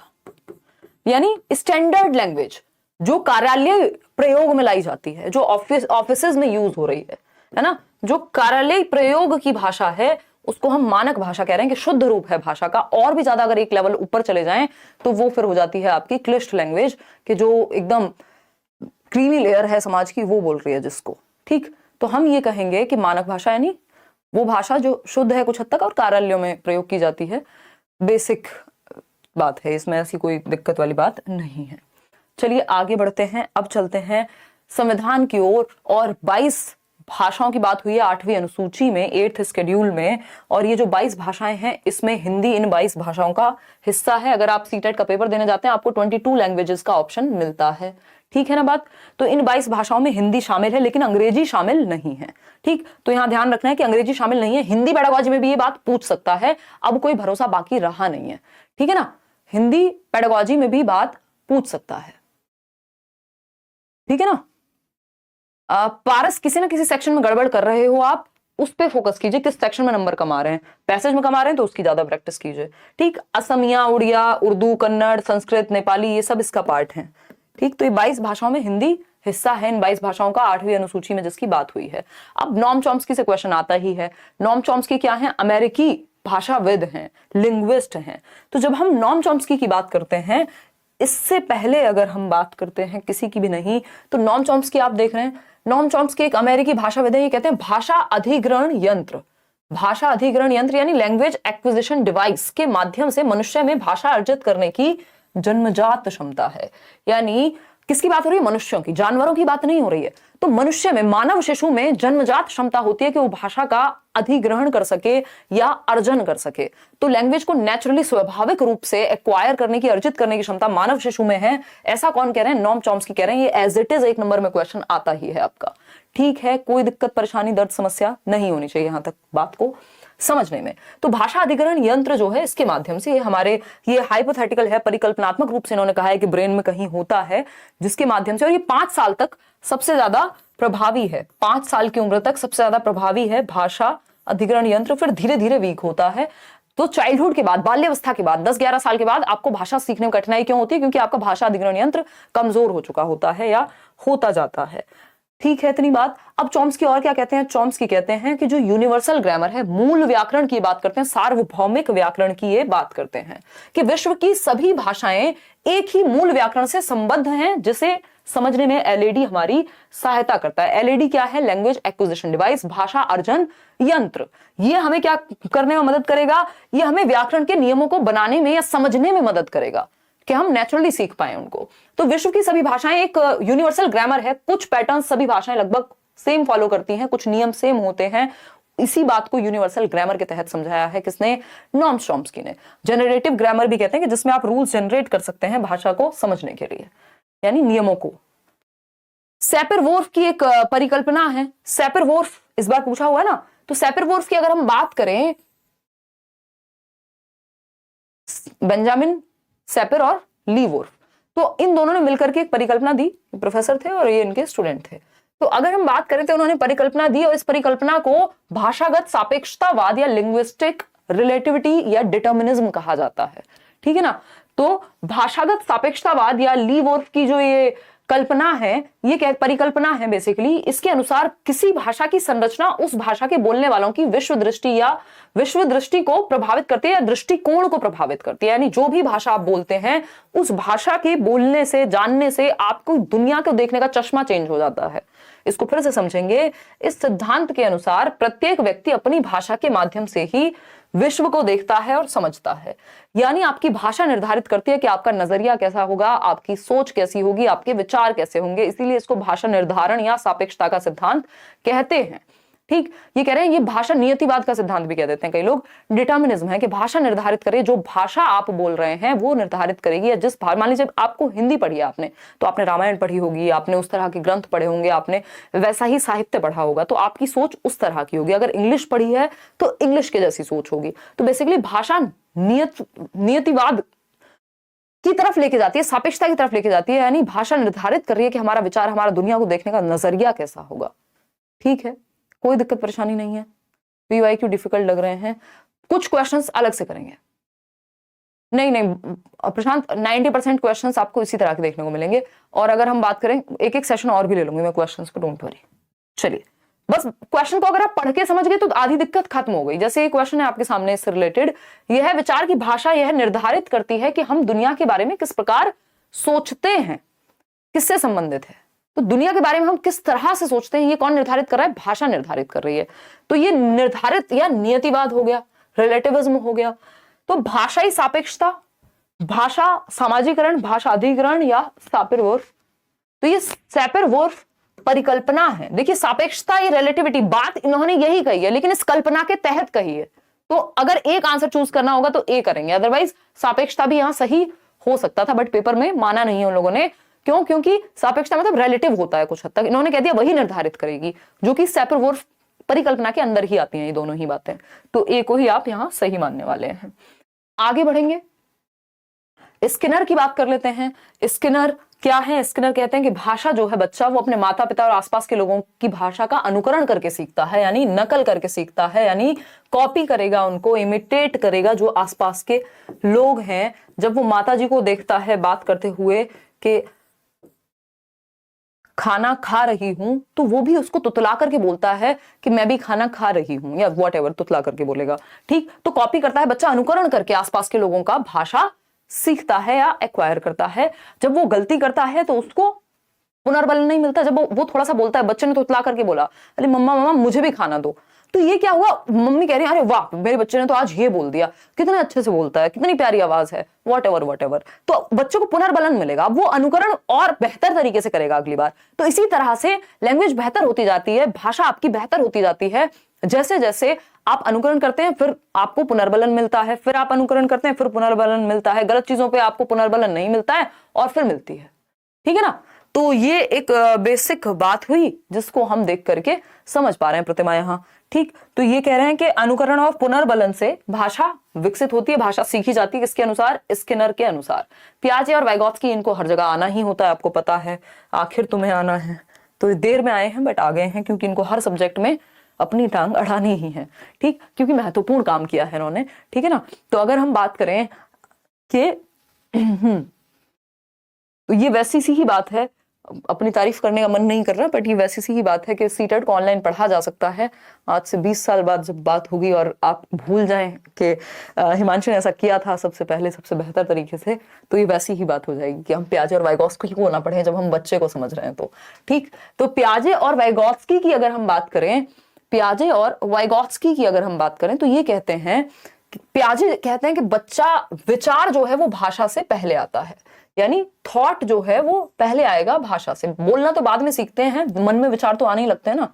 यानी स्टैंडर्ड लैंग्वेज, जो कार्यालय प्रयोग में लाई जाती है, जो ऑफिसेज में यूज हो रही है ना, जो कार्यालय प्रयोग की भाषा है, उसको हम मानक भाषा कह रहे हैं कि शुद्ध रूप है भाषा का। और भी ज्यादा अगर एक लेवल ऊपर चले जाएं तो वो फिर हो जाती है आपकी क्लिष्ट लैंग्वेज, कि जो एकदम क्रीमी लेयर है समाज की, वो बोल रही है जिसको। ठीक, तो हम ये कहेंगे कि मानक भाषा यानी वो भाषा जो शुद्ध है कुछ हद तक और कार्यालयों में प्रयोग की जाती है। बेसिक बात है, इसमें ऐसी कोई दिक्कत वाली बात नहीं है। चलिए आगे बढ़ते हैं। अब चलते हैं संविधान की ओर। और 22 भाषाओं की बात हुई है 8वीं अनुसूची में, 8th शेड्यूल में। और ये जो 22 भाषाएं हैं, इसमें हिंदी इन 22 भाषाओं का हिस्सा है। अगर आप सीटेट का पेपर देने जाते हैं आपको 22 लैंग्वेजेस का ऑप्शन मिलता है। ठीक है ना बात? तो इन 22 भाषाओं में हिंदी शामिल है, लेकिन अंग्रेजी शामिल नहीं है। ठीक, तो यहां ध्यान रखना है कि अंग्रेजी शामिल नहीं है। हिंदी पेडागोजी में भी ये बात पूछ सकता है, अब कोई भरोसा बाकी रहा नहीं है। ठीक है ना, हिंदी पेडागोजी में भी बात पूछ सकता है। ठीक है ना। पारस, किसी ना किसी सेक्शन में गड़बड़ कर रहे हो आप, उस पे फोकस कीजिए, किस सेक्शन में नंबर कमा रहे हैं। पैसेज में कमा रहे हैं तो उसकी ज्यादा प्रैक्टिस कीजिए। ठीक, असमिया, उड़िया, उर्दू, कन्नड़, संस्कृत, नेपाली, ये सब इसका पार्ट है। ठीक, तो ये 22 भाषाओं में हिंदी हिस्सा है। इन 22 भाषाओं का 8वीं अनुसूची में जिसकी बात हुई है। अब नॉम चॉम्स्की से क्वेश्चन आता ही है। नॉम चॉम्स्की क्या है? अमेरिकी भाषाविद हैं, लिंग्विस्ट हैं। तो जब हम नॉम चॉम्स्की की बात करते हैं, इससे पहले अगर हम बात करते हैं किसी की भी नहीं, तो नॉम चॉम्स्की आप देख रहे हैं, नॉम चॉम्स्की एक अमेरिकी भाषाविद है। ये कहते हैं भाषा अधिग्रहण यंत्र। भाषा अधिग्रहण यंत्र यानी लैंग्वेज एक्विजिशन डिवाइस के माध्यम से मनुष्य में भाषा अर्जित करने की जन्मजात क्षमता है। यानी किसकी बात हो रही है? मनुष्यों की, जानवरों की बात नहीं हो रही है। तो मनुष्य में, मानव शिशु में जन्मजात क्षमता होती है कि वो भाषा का अधिग्रहण कर सके या अर्जन कर सके। तो लैंग्वेज को नेचुरली, स्वाभाविक रूप से एक्वायर करने की, अर्जित करने की क्षमता मानव शिशु में है। ऐसा कौन कह रहे हैं? नॉम चॉम्स्की कह रहे हैं। ये एज इट इज 1 नंबर में क्वेश्चन आता ही है आपका। ठीक है, कोई दिक्कत, परेशानी, दर्द, समस्या नहीं होनी चाहिए यहां तक बात को समझने में। तो भाषा अधिग्रहण यंत्र जो है, इसके माध्यम से ये हाइपोथेटिकल है, परिकल्पनात्मक रूप से इन्होंने कहा है कि ब्रेन में कहीं होता है, जिसके माध्यम से, और ये 5 साल तक सबसे ज्यादा प्रभावी है। 5 साल की उम्र तक सबसे ज्यादा प्रभावी है भाषा अधिग्रहण यंत्र। फिर धीरे धीरे वीक होता है। तो चाइल्डहुड के बाद, बाल्यावस्था के बाद, 10-11 साल के बाद आपको भाषा सीखने में कठिनाई क्यों होती है? क्योंकि आपका भाषा अधिग्रहण यंत्र कमजोर हो चुका होता है या होता जाता है। ठीक है, इतनी बात। अब चॉम्स्की और क्या कहते हैं? चॉम्स्की कहते हैं कि जो यूनिवर्सल ग्रामर है, मूल व्याकरण की बात करते हैं, सार्वभौमिक व्याकरण की ये बात करते हैं कि विश्व की सभी भाषाएं एक ही मूल व्याकरण से संबद्ध हैं, जिसे समझने में एलएडी हमारी सहायता करता है। एलएडी क्या है? लैंग्वेज एक्विजिशन डिवाइस, भाषा अर्जन यंत्र। ये हमें क्या करने में मदद करेगा? ये हमें व्याकरण के नियमों को बनाने में या समझने में मदद करेगा कि हम नेचुरली सीख पाए उनको। तो विश्व की सभी भाषाएं एक यूनिवर्सल ग्रामर है। कुछ पैटर्न सभी भाषाएं लगभग सेम फॉलो करती हैं, कुछ नियम सेम होते हैं। इसी बात को यूनिवर्सल ग्रामर के तहत समझाया है किसने? नॉम चॉम्स्की ने। जनरेटिव ग्रामर भी कहते हैं कि जिसमें आप रूल्स जनरेट कर सकते हैं भाषा को समझने के लिए, यानी नियमों को। सैपर-वोल्फ की एक परिकल्पना है। सैपर-वोल्फ इस बार पूछा हुआ है ना, तो सैपर-वोल्फ की अगर हम बात करें, बेंजामिन सैपर और ली वोल्फ, तो इन दोनों ने मिलकर के एक परिकल्पना दी। प्रोफेसर थे और ये इनके स्टूडेंट थे। तो अगर हम बात करें तो उन्होंने परिकल्पना दी, और इस परिकल्पना को भाषागत सापेक्षतावाद या लिंग्विस्टिक रिलेटिविटी या डिटर्मिनिज्म कहा जाता है। ठीक है ना। तो भाषागत सापेक्षतावाद या ली वोल्फ की जो ये कल्पना है, ये क्या परिकल्पना है बेसिकली, इसके अनुसार किसी भाषा की संरचना उस भाषा के बोलने वालों की विश्व दृष्टि या विश्व दृष्टि को प्रभावित करती है या दृष्टिकोण को प्रभावित करती है। यानी जो भी भाषा आप बोलते हैं, उस भाषा के बोलने से, जानने से आपको दुनिया को देखने का चश्मा चेंज हो जाता है। इसको फिर से समझेंगे। इस सिद्धांत के अनुसार प्रत्येक व्यक्ति अपनी भाषा के माध्यम से ही विश्व को देखता है और समझता है। यानी आपकी भाषा निर्धारित करती है कि आपका नजरिया कैसा होगा, आपकी सोच कैसी होगी, आपके विचार कैसे होंगे। इसीलिए इसको भाषा निर्धारण या सापेक्षता का सिद्धांत कहते हैं। ठीक, ये कह रहे हैं ये भाषा नियतिवाद का सिद्धांत भी कह देते हैं कई लोग। डिटर्मिनिज्म है कि भाषा निर्धारित करे, जो भाषा आप बोल रहे हैं वो निर्धारित करेगी। या जिस मान लीजिए आपको हिंदी पढ़ी है आपने, तो आपने रामायण पढ़ी होगी, आपने उस तरह के ग्रंथ पढ़े होंगे, आपने वैसा ही साहित्य पढ़ा होगा, तो आपकी सोच उस तरह की होगी। अगर इंग्लिश पढ़ी है तो इंग्लिश के जैसी सोच होगी। तो बेसिकली भाषा नियतिवाद की तरफ लेके जाती है, सापेक्षता की तरफ लेके जाती है, यानी भाषा निर्धारित कर रही है कि हमारा विचार, हमारा दुनिया को देखने का नजरिया कैसा होगा। ठीक है, कोई दिक्कत परेशानी नहीं है। पीवाईक्यू डिफिकल्ट लग रहे हैं, कुछ क्वेश्चंस अलग से करेंगे। नहीं प्रशांत, 90% क्वेश्चंस आपको इसी तरह के देखने को मिलेंगे। और अगर हम बात करें, एक एक सेशन और भी ले लूंगी मैं क्वेश्चंस पे, डोंट वरी। चलिए, बस क्वेश्चन को अगर आप पढ़ के समझ गए तो आधी दिक्कत खत्म हो गई। जैसे ये क्वेश्चन है आपके सामने इससे रिलेटेड, यह है विचार की भाषा यह निर्धारित करती है कि हम दुनिया के बारे में किस प्रकार सोचते हैं, किससे संबंधित है। तो दुनिया के बारे में हम किस तरह से सोचते हैं, ये कौन निर्धारित कर रहा है? भाषा निर्धारित कर रही है। तो ये निर्धारित या नियतिवाद हो गया, रिलेटिविज्म हो गया। तो भाषाई सापेक्षता, भाषा सामाजिकरण, भाषा अधिग्रहण या सैपर-वुर्फ। तो ये सैपर-वुर्फ परिकल्पना है। देखिए, सापेक्षता, ये रिलेटिविटी, बात इन्होंने यही कही है, लेकिन इस कल्पना के तहत कही है। तो अगर एक आंसर चूज करना होगा तो ए करेंगे, अदरवाइज सापेक्षता भी यहां सही हो सकता था, बट पेपर में माना नहीं है उन लोगों ने। क्यों? क्योंकि सापेक्षता मतलब रिलेटिव होता है कुछ हद तक, इन्होंने कह दिया वही निर्धारित करेगी, जो कि सैपर-वुर्फ परिकल्पना के अंदर ही आती हैं ये दोनों ही बातें। तो ए को ही आप यहां सही मानने वाले हैं। आगे बढ़ेंगे, स्किनर की बात कर लेते हैं। स्किनर क्या है? स्किनर कहते हैं कि भाषा जो है, बच्चा वो अपने माता पिता और आसपास के लोगों की भाषा का अनुकरण करके सीखता है, यानी नकल करके सीखता है, यानी कॉपी करेगा, उनको इमिटेट करेगा जो आसपास के लोग हैं। जब वो माता जी को देखता है बात करते हुए कि खाना खा रही हूं, तो वो भी उसको तुतला करके बोलता है कि मैं भी खाना खा रही हूं, या व्हाटएवर तुतला करके बोलेगा। ठीक, तो कॉपी करता है बच्चा, अनुकरण करके आसपास के लोगों का भाषा सीखता है या एक्वायर करता है। जब वो गलती करता है तो उसको पुनर्बलन नहीं मिलता। जब वो थोड़ा सा बोलता है, बच्चे ने तो तुतला करके बोला, अरे मम्मा मम्मा मुझे भी खाना दो, तो ये क्या हुआ? मम्मी कह रही है अरे वाह मेरे बच्चे ने तो आज ये बोल दिया, कितने अच्छे से बोलता है, कितनी प्यारी आवाज है, व्हाटएवर। तो बच्चों को पुनर्बलन मिलेगा, वो अनुकरण और बेहतर तरीके से करेगा अगली बार। तो इसी तरह से लैंग्वेज बेहतर होती जाती है, भाषा आपकी बेहतर होती जाती है। जैसे जैसे आप अनुकरण करते हैं फिर आपको पुनर्बलन मिलता है, फिर आप अनुकरण करते हैं फिर पुनर्बलन मिलता है। गलत चीजों पे आपको पुनर्बलन नहीं मिलता है और फिर मिलती है। ठीक है ना? तो ये एक बेसिक बात हुई जिसको हम देख करके समझ पा रहे हैं प्रतिमा यहाँ। ठीक, तो ये कह रहे हैं कि अनुकरण और पुनर्बलन से भाषा विकसित होती है, भाषा सीखी जाती है। किसके अनुसार? स्किनर के अनुसार। पियाजे और वाइगोत्स्की, इनको हर जगह आना ही होता है, आपको पता है। आखिर तुम्हें आना है, तो देर में आए हैं बट आ गए हैं, क्योंकि इनको हर सब्जेक्ट में अपनी टांग अड़ानी ही है। ठीक, क्योंकि महत्वपूर्ण काम किया है इन्होंने। ठीक है ना? तो अगर हम बात करें कि तो ये वैसी सी ही बात है, अपनी तारीफ करने का मन नहीं कर रहा, बट ये वैसी सी ही बात है कि सीटेट को ऑनलाइन पढ़ा जा सकता है। आज से 20 साल बाद जब बात होगी और आप भूल जाएं कि हिमांशु ने ऐसा किया था सबसे पहले सबसे बेहतर तरीके से, तो ये वैसी ही बात हो जाएगी कि हम पियाजे और वाइगोत्स्की को ना पढ़ें जब हम बच्चे को समझ रहे हैं। तो ठीक, तो पियाजे और वाइगोत्स्की की अगर हम बात करें, पियाजे और वाइगोत्स्की की अगर हम बात करें, तो ये कहते हैं, पियाजे कहते हैं कि बच्चा विचार जो है वो भाषा से पहले आता है, यानी थॉट जो है वो पहले आएगा भाषा से। बोलना तो बाद में सीखते हैं, मन में विचार तो आने ही लगते हैं ना।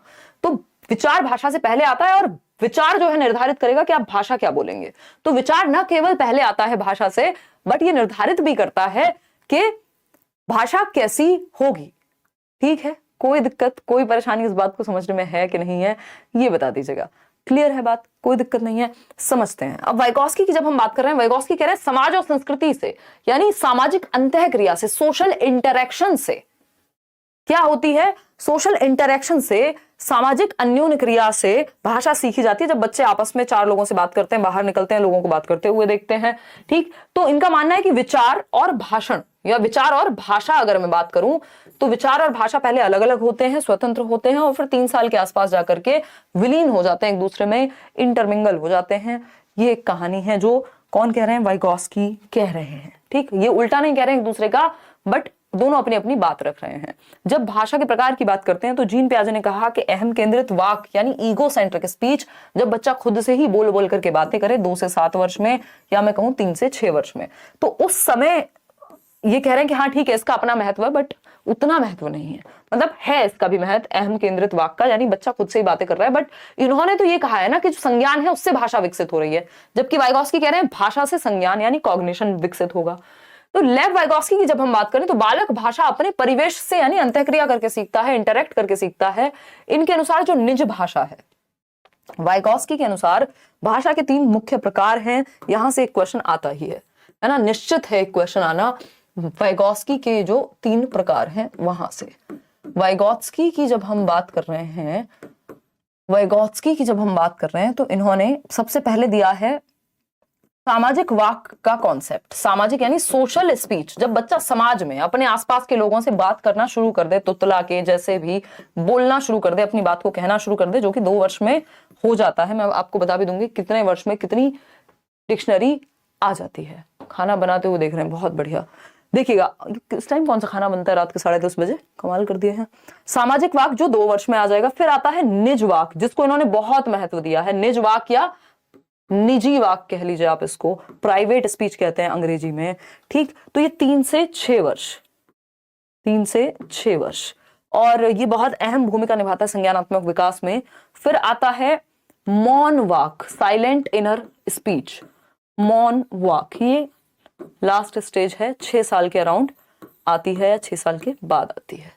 तो विचार भाषा से पहले आता है और विचार जो है निर्धारित करेगा कि आप भाषा क्या बोलेंगे। तो विचार न केवल पहले आता है भाषा से, बट ये निर्धारित भी करता है कि भाषा कैसी होगी। ठीक है, कोई दिक्कत, कोई परेशानी इस बात को समझने में है कि नहीं है, ये बता दीजिएगा। क्लियर है बात? कोई दिक्कत नहीं है, समझते हैं। अब वाइगोत्स्की की जब हम बात कर रहे हैं, वाइगोत्स्की कह रहे हैं समाज और संस्कृति से, यानी सामाजिक अंतःक्रिया से, सोशल इंटरैक्शन से। क्या होती है? सोशल इंटरैक्शन से, सामाजिक अन्योन्य क्रिया से भाषा सीखी जाती है। जब बच्चे आपस में चार लोगों से बात करते हैं, बाहर निकलते हैं, लोगों को बात करते हुए देखते हैं। ठीक, तो इनका मानना है कि विचार और भाषण, या विचार और भाषा अगर मैं बात करूं, तो विचार और भाषा पहले अलग अलग होते हैं, स्वतंत्र होते हैं, और फिर 3 साल के आसपास जाकर के विलीन हो जाते हैं, एक दूसरे में इंटरमिंगल हो जाते हैं। ये एक कहानी है जो कौन कह रहे हैं? वाइगोत्स्की कह रहे हैं। ठीक, ये उल्टा नहीं कह रहे हैं एक दूसरे का, बट दोनों अपनी अपनी बात रख रहे हैं। जब भाषा के प्रकार की बात करते हैं, तो जीन पियाजे ने कहा कि अहम केंद्रित वाक, यानी ईगो सेंट्रिक स्पीच, जब बच्चा खुद से ही बोल बोल करके बातें करे 2 से 7 वर्ष में, या मैं कहूं 3 से 6 वर्ष में, तो उस समय ये कह रहे हैं कि हाँ ठीक है इसका अपना महत्व है, बट उतना महत्व नहीं है। मतलब है इसका भी महत्व, अहम केंद्रित वाक्य का, यानी बच्चा खुद से ही बातें कर रहा है, बट इन्होंने तो ये कहा है ना कि जो संज्ञान है उससे भाषा विकसित हो रही है, जबकि वाइगॉस्की कह रहे हैं भाषा से संज्ञान यानी कॉग्निशन विकसित होगा। तो लेव वाइगॉस्की की जब हम बात करें तो बालक भाषा अपने परिवेश से यानी अंतःक्रिया करके सीखता है, इंटरेक्ट करके सीखता है। इनके अनुसार जो निज भाषा है, वाइगॉस्की के अनुसार भाषा के 3 मुख्य प्रकार हैं। यहां से एक क्वेश्चन आता ही है ना, निश्चित है एक क्वेश्चन आना। वाइगॉस्की के जो 3 प्रकार हैं वहां से, वाइगॉत्स्की की जब हम बात कर रहे हैं, वाइगॉत्स्की की जब हम बात कर रहे हैं तो इन्होंने सबसे पहले दिया है सामाजिक वाक् का कॉन्सेप्ट। सामाजिक यानी सोशल स्पीच, जब बच्चा समाज में अपने आसपास के लोगों से बात करना शुरू कर दे, तुतला के जैसे भी बोलना शुरू कर दे, अपनी बात को कहना शुरू कर दे, जो कि 2 वर्ष में हो जाता है। मैं आपको बता भी दूंगी कितने वर्ष में कितनी डिक्शनरी आ जाती है। खाना बनाते हुए देख रहे हैं, बहुत बढ़िया। देखिएगा इस टाइम कौन सा खाना बनता है, रात के 10:30 बजे, कमाल कर दिए हैं। सामाजिक वाक् जो 2 वर्ष में आ जाएगा। फिर आता है निज वाक्, जिसको इन्होंने बहुत महत्व दिया है। निज वाक् या निजी वाक्य कह लीजिए आप, इसको प्राइवेट स्पीच कहते हैं अंग्रेजी में, ठीक। तो ये 3 से 6 वर्ष, 3 से 6 वर्ष, और ये बहुत अहम भूमिका निभाता है संज्ञानात्मक विकास में। फिर आता है मौन वाक, साइलेंट इनर स्पीच, मौन वाक, ये लास्ट स्टेज है, 6 साल के अराउंड आती है या 6 साल के बाद आती है,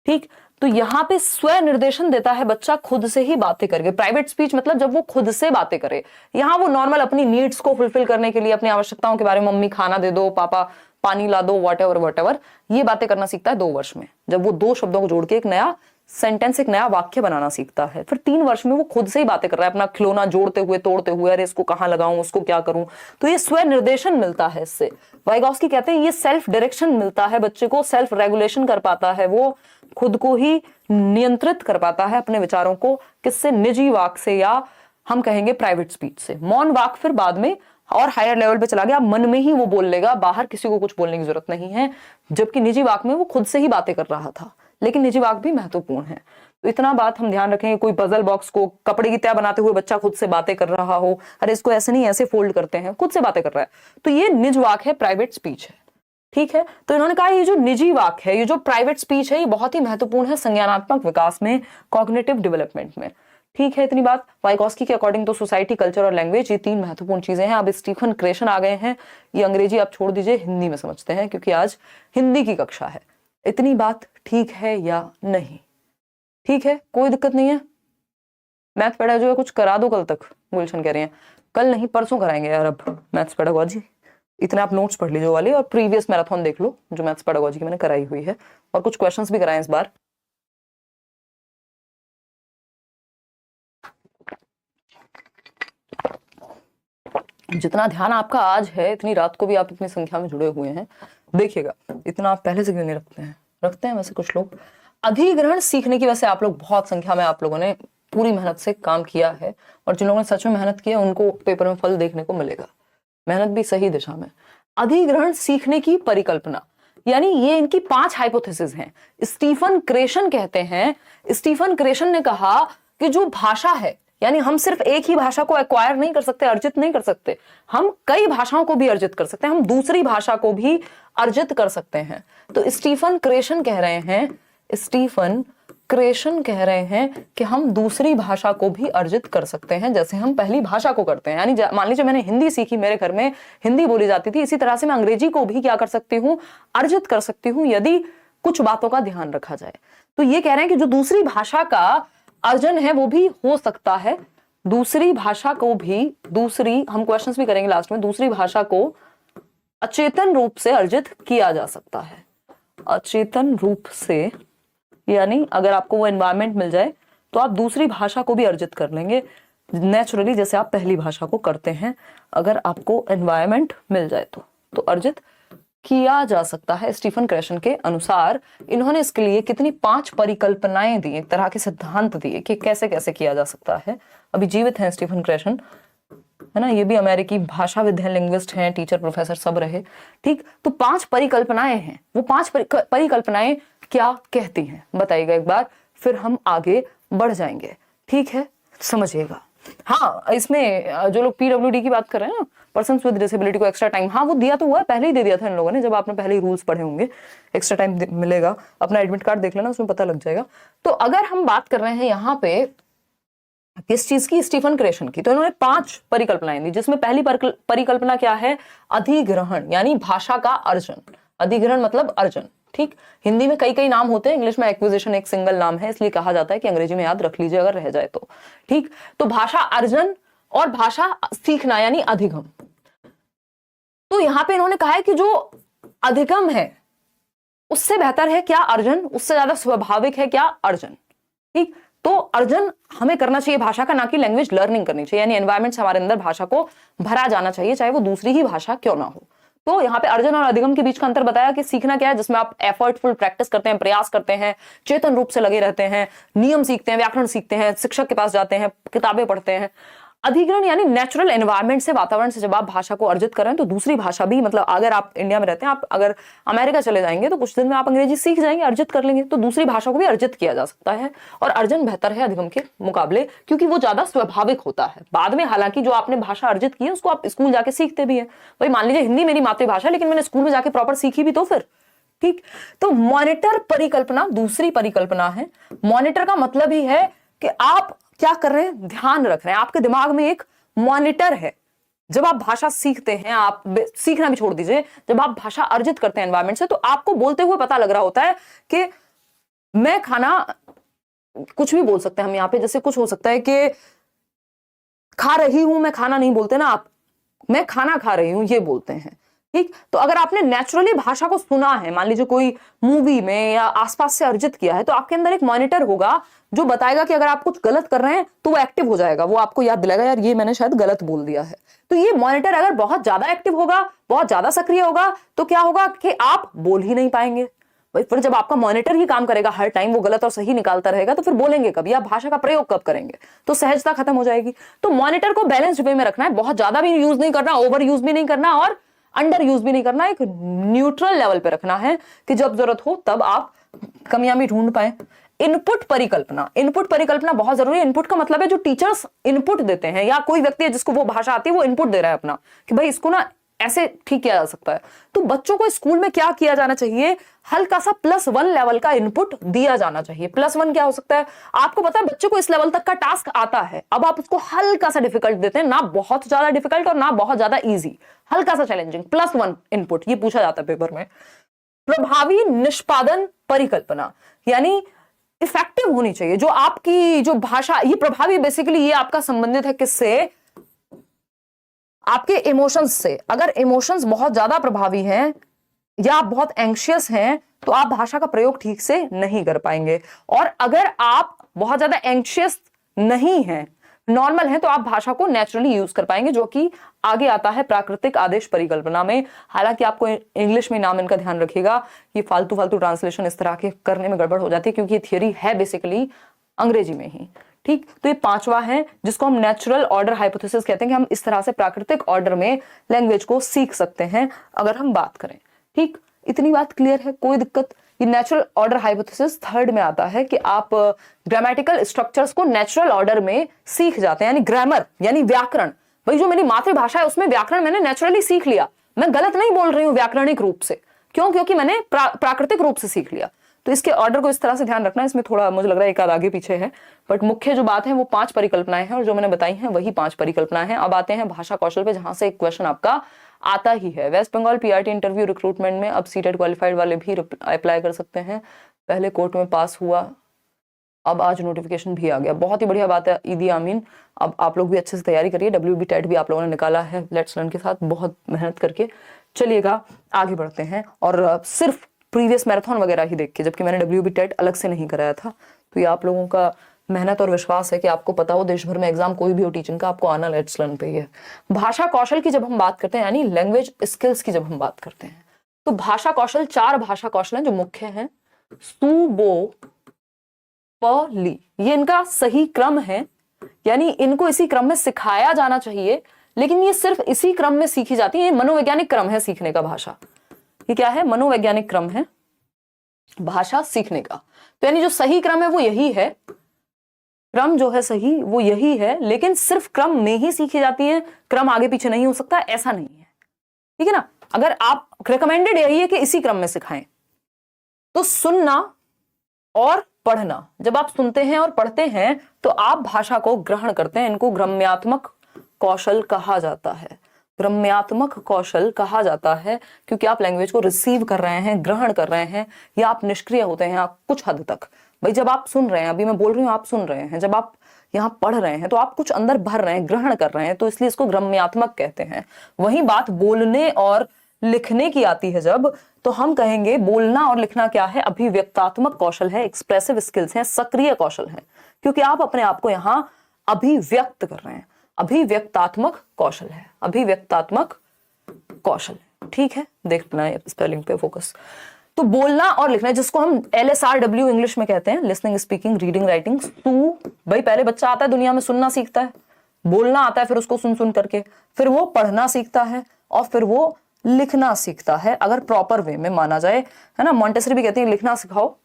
ठीक। तो यहाँ पे स्व निर्देशन देता है बच्चा, खुद से ही बातें करके। प्राइवेट स्पीच मतलब जब वो खुद से बातें करे, यहाँ वो नॉर्मल अपनी नीड्स को फुलफिल करने के लिए, अपनी आवश्यकताओं के बारे में, मम्मी खाना दे दो, पापा पानी ला दो, वॉट एवर, ये बातें करना सीखता है 2 वर्ष में, जब वो 2 शब्दों को जोड़ के एक नया सेंटेंस, एक नया वाक्य बनाना सीखता है। फिर 3 वर्ष में वो खुद से ही बातें कर रहा है, अपना खिलौना जोड़ते हुए तोड़ते हुए, अरे इसको कहाँ लगाऊं, उसको क्या करूं। तो ये स्व निर्देशन मिलता है इससे। वाइगॉस्की कहते हैं ये सेल्फ डायरेक्शन मिलता है बच्चे को, सेल्फ रेगुलेशन कर पाता है, वो खुद को ही नियंत्रित कर पाता है अपने विचारों को। किससे? निजी वाक से, या हम कहेंगे प्राइवेट स्पीच से। मौन वाक फिर बाद में और हायर लेवल पे चला गया, मन में ही वो बोल लेगा, बाहर किसी को कुछ बोलने की जरूरत नहीं है। जबकि निजी वाक में वो खुद से ही बातें कर रहा था, लेकिन निजी वाक भी महत्वपूर्ण है। तो इतना बात हम ध्यान रखेंगे। कोई पजल बॉक्स को कपड़े की तह बनाते हुए बच्चा खुद से बातें कर रहा हो, अरे इसको ऐसे नहीं ऐसे फोल्ड करते हैं, खुद से बातें कर रहा है, तो ये निज वाक है, प्राइवेट स्पीच है, ठीक है। तो इन्होंने कहा ये जो निजी वाक है, ये जो प्राइवेट स्पीच है, ये बहुत ही महत्वपूर्ण है संज्ञानात्मक विकास में, कॉग्निटिव डेवलपमेंट में, ठीक है। इतनी बात। वाइगॉस्की के अकॉर्डिंग तो सोसाइटी, कल्चर और लैंग्वेज, ये 3 महत्वपूर्ण चीजें हैं। अब स्टीफन क्रेशन आ गए हैं, ये अंग्रेजी आप छोड़ दीजिए, हिंदी में समझते हैं, क्योंकि आज हिंदी की कक्षा है। इतनी बात ठीक है या नहीं? ठीक है, कोई दिक्कत नहीं है। मैथ पेडागोजी कुछ करा दो कल तक, गुलशन कह रही हैं। कल नहीं परसों कराएंगे यार अब मैथ्स पेडागोजी। इतने आप नोट्स पढ़ लीजिए वाले, और प्रीवियस मैराथन देख लो जो मैथ्स पेडागोजी की मैंने कराई हुई है, और कुछ क्वेश्चंस भी कराए इस बार। जितना ध्यान आपका आज है, इतनी रात को भी आप इतनी संख्या में जुड़े हुए हैं, देखिएगा इतना आप पहले से क्यों नहीं रखते हैं? रखते हैं वैसे कुछ लोग। अधिग्रहण सीखने की वैसे आप लोग बहुत संख्या में, आप लोगों ने पूरी मेहनत से काम किया है, और जिन लोगों ने सच में मेहनत की है उनको पेपर में फल देखने को मिलेगा, मेहनत भी सही दिशा में। अधिग्रहण सीखने की परिकल्पना, यानी ये इनकी 5 हाइपोथेसिस हैं। स्टीफन क्रेशन कहते हैं, स्टीफन क्रेशन ने कहा कि जो भाषा है, यानी हम सिर्फ एक ही भाषा को एक्वायर नहीं कर सकते, अर्जित नहीं कर सकते, हम कई भाषाओं को भी अर्जित कर सकते हैं, हम दूसरी भाषा को भी अर्जित कर सकते हैं। तो स्टीफन क्रेशन कह रहे हैं, स्टीफन क्रेशन कह रहे हैं कि हम दूसरी भाषा को भी अर्जित कर सकते हैं, जैसे हम पहली भाषा को करते हैं। यानी मान लीजिए मैंने हिंदी सीखी, मेरे घर में हिंदी बोली जाती थी, इसी तरह से मैं अंग्रेजी को भी क्या कर सकती हूँ, अर्जित कर सकती हूँ, यदि कुछ बातों का ध्यान रखा जाए। तो ये कह रहे हैं कि जो दूसरी भाषा का अर्जन है वो भी हो सकता है, दूसरी भाषा को भी, दूसरी, हम क्वेश्चंस भी करेंगे लास्ट में, दूसरी भाषा को अचेतन रूप से अर्जित किया जा सकता है। अचेतन रूप से, यानी अगर आपको वो एनवायरनमेंट मिल जाए तो आप दूसरी भाषा को भी अर्जित कर लेंगे नेचुरली, जैसे आप पहली भाषा को करते हैं। अगर आपको एनवायरनमेंट मिल जाए तो अर्जित किया जा सकता है। स्टीफन क्रेशन के अनुसार इन्होंने इसके लिए कितनी 5 परिकल्पनाएं दी, एक तरह के सिद्धांत दिए कि कैसे कैसे किया जा सकता है। अभी जीवित हैं स्टीफन क्रेशन, है ना, ये भी अमेरिकी भाषाविद हैं, लिंग्विस्ट हैं, टीचर प्रोफेसर सब रहे, ठीक। तो 5 परिकल्पनाएं हैं, वो 5 परिकल्पनाएं क्या कहती हैं बताइएगा एक बार, फिर हम आगे बढ़ जाएंगे, ठीक है, समझिएगा। हाँ, इसमें जो लोग पीडब्ल्यूडी की बात कर रहे हैं ना, पर्सन विद डिसेबिलिटी को एक्स्ट्रा टाइम, हाँ वो दिया तो हुआ है, पहले ही दे दिया था इन लोगों ने, जब आपने पहले ही रूल्स पढ़े होंगे। एक्स्ट्रा टाइम मिलेगा, अपना एडमिट कार्ड देख लेना, उसमें पता लग जाएगा। तो अगर हम बात कर रहे हैं यहाँ पे किस चीज की, स्टीफन क्रेशन की, तो इन्होंने 5 परिकल्पनाएं दी, जिसमें पहली परिकल्पना क्या है, अधिग्रहण यानी भाषा का अर्जन। अधिग्रहण मतलब अर्जन, ठीक। हिंदी में कई कई नाम होते हैं, इंग्लिश में एक्विजिशन एक सिंगल नाम है, इसलिए कहा जाता है कि अंग्रेजी में याद रख लीजिए अगर रह जाए तो, ठीक। तो भाषा अर्जन और भाषा सीखना यानी अधिगम। तो यहां पे इन्होंने कहा है कि जो अधिगम है उससे बेहतर है क्या अर्जन, उससे ज्यादा स्वाभाविक है क्या अर्जन, ठीक। तो अर्जन हमें करना चाहिए भाषा का, ना कि लैंग्वेज लर्निंग करनी चाहिए, यानी एनवायरमेंट से हमारे अंदर भाषा को भरा जाना चाहिए, चाहे वो दूसरी ही भाषा क्यों ना हो। तो यहाँ पे अर्जन और अधिगम के बीच का अंतर बताया कि सीखना क्या है, जिसमें आप एफर्टफुल प्रैक्टिस करते हैं, प्रयास करते हैं, चेतन रूप से लगे रहते हैं, नियम सीखते हैं, व्याकरण सीखते हैं, शिक्षक के पास जाते हैं, किताबें पढ़ते हैं। अधिग्रहण यानी नेचुरल एनवायरनमेंट से, वातावरण से जब आप भाषा को अर्जित करें तो दूसरी भाषा भी, मतलब अगर आप इंडिया में रहते हैं, आप अगर अमेरिका चले जाएंगे तो कुछ दिन में आप अंग्रेजी सीख जाएंगे, अर्जित कर लेंगे, तो दूसरी भाषा को भी अर्जित किया जा सकता है। और अर्जन बेहतर है अधिगम के मुकाबले, क्योंकि वो ज्यादा स्वाभाविक होता है। बाद में हालांकि जो आपने भाषा अर्जित की है उसको आप स्कूल जाके सीखते भी है। भाई मान लीजिए हिंदी मेरी मातृभाषा, लेकिन मैंने स्कूल में जाके प्रॉपर सीखी भी तो फिर, ठीक। तो मॉनिटर परिकल्पना दूसरी परिकल्पना है। मॉनिटर का मतलब ही है कि आप क्या कर रहे हैं, ध्यान रख रहे हैं, आपके दिमाग में एक मॉनिटर है। जब आप भाषा सीखते हैं, आप सीखना भी छोड़ दीजिए, जब आप भाषा अर्जित करते हैं एनवायरमेंट से, तो आपको बोलते हुए पता लग रहा होता है कि मैं खाना, कुछ भी बोल सकते हैं हम यहाँ पे, जैसे कुछ हो सकता है कि खा रही हूं, मैं खाना नहीं बोलते ना आप, मैं खाना खा रही हूं ये बोलते हैं, ठीक। तो अगर आपने नेचुरली भाषा को सुना है, मान लीजिए कोई मूवी में या आसपास से अर्जित किया है, तो आपके अंदर एक मॉनिटर होगा जो बताएगा कि अगर आप कुछ गलत कर रहे हैं तो वो एक्टिव हो जाएगा, वो आपको याद दिलाएगा यार ये मैंने शायद गलत बोल दिया है। तो ये मॉनिटर अगर बहुत ज्यादा एक्टिव होगा, बहुत ज्यादा सक्रिय होगा, तो क्या होगा कि आप बोल ही नहीं पाएंगे। भाई फिर जब आपका मॉनिटर ही काम करेगा हर टाइम, वो गलत और सही निकालता रहेगा, तो फिर बोलेंगे कभी, आप भाषा का प्रयोग कब करेंगे, तो सहजता खत्म हो जाएगी। तो मॉनिटर को बैलेंस्ड वे में रखना है, बहुत ज्यादा भी यूज नहीं करना, ओवर यूज भी नहीं करना और अंडर यूज भी नहीं करना, एक न्यूट्रल लेवल पे रखना है कि जब जरूरत हो तब आप कमियां भी ढूंढ पाए। इनपुट परिकल्पना, इनपुट परिकल्पना बहुत जरूरी है। इनपुट का मतलब है जो टीचर्स इनपुट देते हैं, या कोई व्यक्ति है जिसको वो भाषा आती है, वो इनपुट दे रहा है अपना कि भाई इसको ना ऐसे ठीक किया जा सकता है। तो बच्चों को स्कूल में क्या किया जाना चाहिए, हल्का सा +1 लेवल का इनपुट दिया जाना चाहिए। +1 क्या हो सकता है, आपको पता है बच्चे को इस लेवल तक का टास्क आता है, अब आप उसको हल्का सा डिफिकल्ट देते हैं, ना बहुत ज्यादा डिफिकल्ट और ना बहुत ज्यादा इजी, हल्का सा चैलेंजिंग, +1 इनपुट, ये पूछा जाता है पेपर में। प्रभावी निष्पादन परिकल्पना यानी इफेक्टिव होनी चाहिए जो आपकी जो भाषा, ये प्रभावी बेसिकली ये आपका संबंधित है किससे, आपके इमोशंस से। अगर इमोशंस बहुत ज्यादा प्रभावी हैं या आप बहुत एंग्शियस हैं तो आप भाषा का प्रयोग ठीक से नहीं कर पाएंगे। और अगर आप बहुत ज्यादा एंग्शियस नहीं हैं, नॉर्मल है, तो आप भाषा को नेचुरली यूज कर पाएंगे, जो कि आगे आता है प्राकृतिक आदेश परिकल्पना में। हालांकि आपको इंग्लिश में नाम इनका ध्यान रखिएगा, ये फालतू फालतू ट्रांसलेशन इस तरह के करने में गड़बड़ हो जाती है, क्योंकि ये थियरी है बेसिकली अंग्रेजी में ही, ठीक। तो ये 5वां है जिसको हम नेचुरल ऑर्डर हाइपोथेसिस कहते हैं, कि हम इस तरह से प्राकृतिक ऑर्डर में लैंग्वेज को सीख सकते हैं अगर हम बात करें, ठीक। इतनी बात क्लियर है, कोई दिक्कत। ये नेचुरल ऑर्डर हाइपोथेसिस 3rd में आता है कि आप ग्रामेटिकल स्ट्रक्चर्स को नेचुरल ऑर्डर में सीख जाते हैं, यानी ग्रामर यानी व्याकरण। भाई जो मेरी मातृभाषा है उसमें व्याकरण मैंने नेचुरली सीख लिया, मैं गलत नहीं बोल रही हूं व्याकरणिक रूप से, क्यों, क्योंकि मैंने प्राकृतिक रूप से सीख लिया। तो इसके ऑर्डर को इस तरह से ध्यान रखना है, इसमें थोड़ा मुझे लग रहा है एक आध आगे पीछे है, बट मुख्य जो बात है वो 5 परिकल्पनाएं हैं, और जो मैंने बताई हैं वही 5 परिकल्पनाएं हैं। अब आते हैं भाषा कौशल पे, जहां से एक क्वेश्चन आपका आता ही है। West Bengal PRT interview recruitment में अब सीटेट क्वालिफाइड वाले भी अप्लाई कर सकते हैं। पहले कोर्ट में पास हुआ, अब आज नोटिफिकेशन भी आ गया, बहुत ही बढ़िया बात है ईदी आमीन। अब आप लोग भी अच्छे से तैयारी करिए, WB टेट भी आप लोगों ने निकाला है लेट्स लर्न के साथ, बहुत मेहनत करके चलिएगा, आगे बढ़ते हैं। और सिर्फ प्रीवियस मैराथन वगैरह ही देख के, जबकि मैंने WB टेट अलग से नहीं कराया था, तो ये आप लोगों का मेहनत और विश्वास है कि आपको पता हो देश भर में एग्जाम कोई भी हो टीचिंग का, आपको आना लेट्स लर्न पे ही है। भाषा कौशल की जब हम बात करते हैं, यानी लैंग्वेज स्किल्स की जब हम बात करते हैं, तो भाषा कौशल 4 भाषा कौशल हैं जो मुख्य हैं। सु, बो, प, ली, ये इनका सही क्रम है, यानी इनको इसी क्रम में सिखाया जाना चाहिए, लेकिन ये सिर्फ इसी क्रम में सीखी जाती है। ये मनोवैज्ञानिक क्रम है सीखने का भाषा, ये क्या है, मनोवैज्ञानिक क्रम है भाषा सीखने का। तो यानी जो सही क्रम है वो यही है, क्रम जो है सही वो यही है, लेकिन सिर्फ क्रम में ही सीखी जाती है, क्रम आगे पीछे नहीं हो सकता, ऐसा नहीं है, ठीक है ना। अगर आप रिकमेंडेड यही है कि इसी क्रम में सिखाएं, तो सुनना और पढ़ना, जब आप सुनते हैं और पढ़ते हैं तो आप भाषा को ग्रहण करते हैं। इनको ग्रम्यात्मक कौशल कहा जाता है, ग्रम्यात्मक कौशल कहा जाता है, क्योंकि आप लैंग्वेज को रिसीव कर रहे हैं, ग्रहण कर रहे हैं, या आप निष्क्रिय होते हैं आप कुछ हद तक। भाई जब आप सुन रहे हैं, अभी मैं बोल रही हूं आप सुन रहे हैं, जब आप यहाँ पढ़ रहे हैं तो आप कुछ अंदर भर रहे हैं, ग्रहण कर रहे हैं, तो इसलिए इसको ग्रम्यात्मक कहते हैं। वही बात बोलने और लिखने की आती है जब, तो हम कहेंगे बोलना और लिखना क्या है, अभिव्यक्तात्मक कौशल है, एक्सप्रेसिव स्किल्स हैं, सक्रिय कौशल है, क्योंकि आप अपने आप को यहां अभिव्यक्त कर रहे हैं। अभिव्यक्तात्मक कौशल है, अभिव्यक्तात्मक कौशल, ठीक है। देखना है स्पेलिंग पे फोकस। तो बोलना और लिखना, जिसको हम LSRW इंग्लिश में कहते हैं, लिसनिंग, स्पीकिंग, रीडिंग, राइटिंग। भाई पहले बच्चा आता है दुनिया में सुनना सीखता है, बोलना आता है, फिर उसको सुन सुन करके, फिर वो पढ़ना सीखता है, और फिर वो लिखना सीखता है, अगर प्रॉपर वे में माना जाए, है ना। मॉन्टेसरी भी कहती है लिखना सिखाओ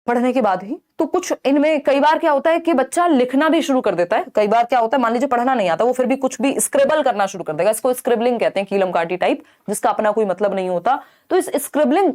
पढ़ने के बाद ही। तो कुछ इनमें कई बार क्या होता है कि बच्चा लिखना भी शुरू कर देता है, कई बार क्या होता है, मान लीजिए पढ़ना नहीं आता, वो फिर भी कुछ भी स्क्रिबल करना शुरू कर देगा, इसको स्क्रिबलिंग कहते हैं, कीलम काटी टाइप, जिसका अपना कोई मतलब नहीं होता। तो इस स्क्रिबलिंग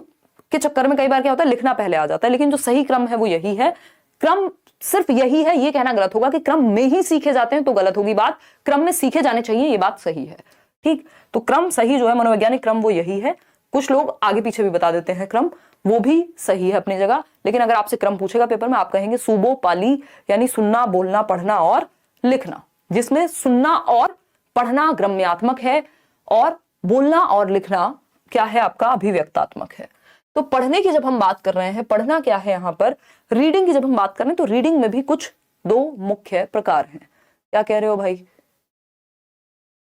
के चक्कर में कई बार क्या होता है, लिखना पहले आ जाता है। लेकिन जो सही क्रम है वो यही है, क्रम सिर्फ यही है, ये कहना गलत होगा कि क्रम में ही सीखे जाते हैं, तो गलत होगी बात, क्रम में सीखे जाने चाहिए, ये बात सही है, ठीक। तो क्रम सही जो है, मनोवैज्ञानिक क्रम वो यही है। कुछ लोग आगे पीछे भी बता देते हैं क्रम, वो भी सही है अपनी जगह, लेकिन अगर आपसे क्रम पूछेगा पेपर में, आप कहेंगे सूबो पाली, यानी सुनना, बोलना, पढ़ना और लिखना, जिसमें सुनना और पढ़ना ग्रम्यात्मक है, और बोलना और लिखना क्या है, आपका अभिव्यक्तात्मक है। तो पढ़ने की जब हम बात कर रहे हैं, पढ़ना क्या है यहाँ पर, रीडिंग की जब हम बात कर रहे हैं, तो रीडिंग में भी कुछ दो मुख्य प्रकार हैं। क्या कह रहे हो भाई,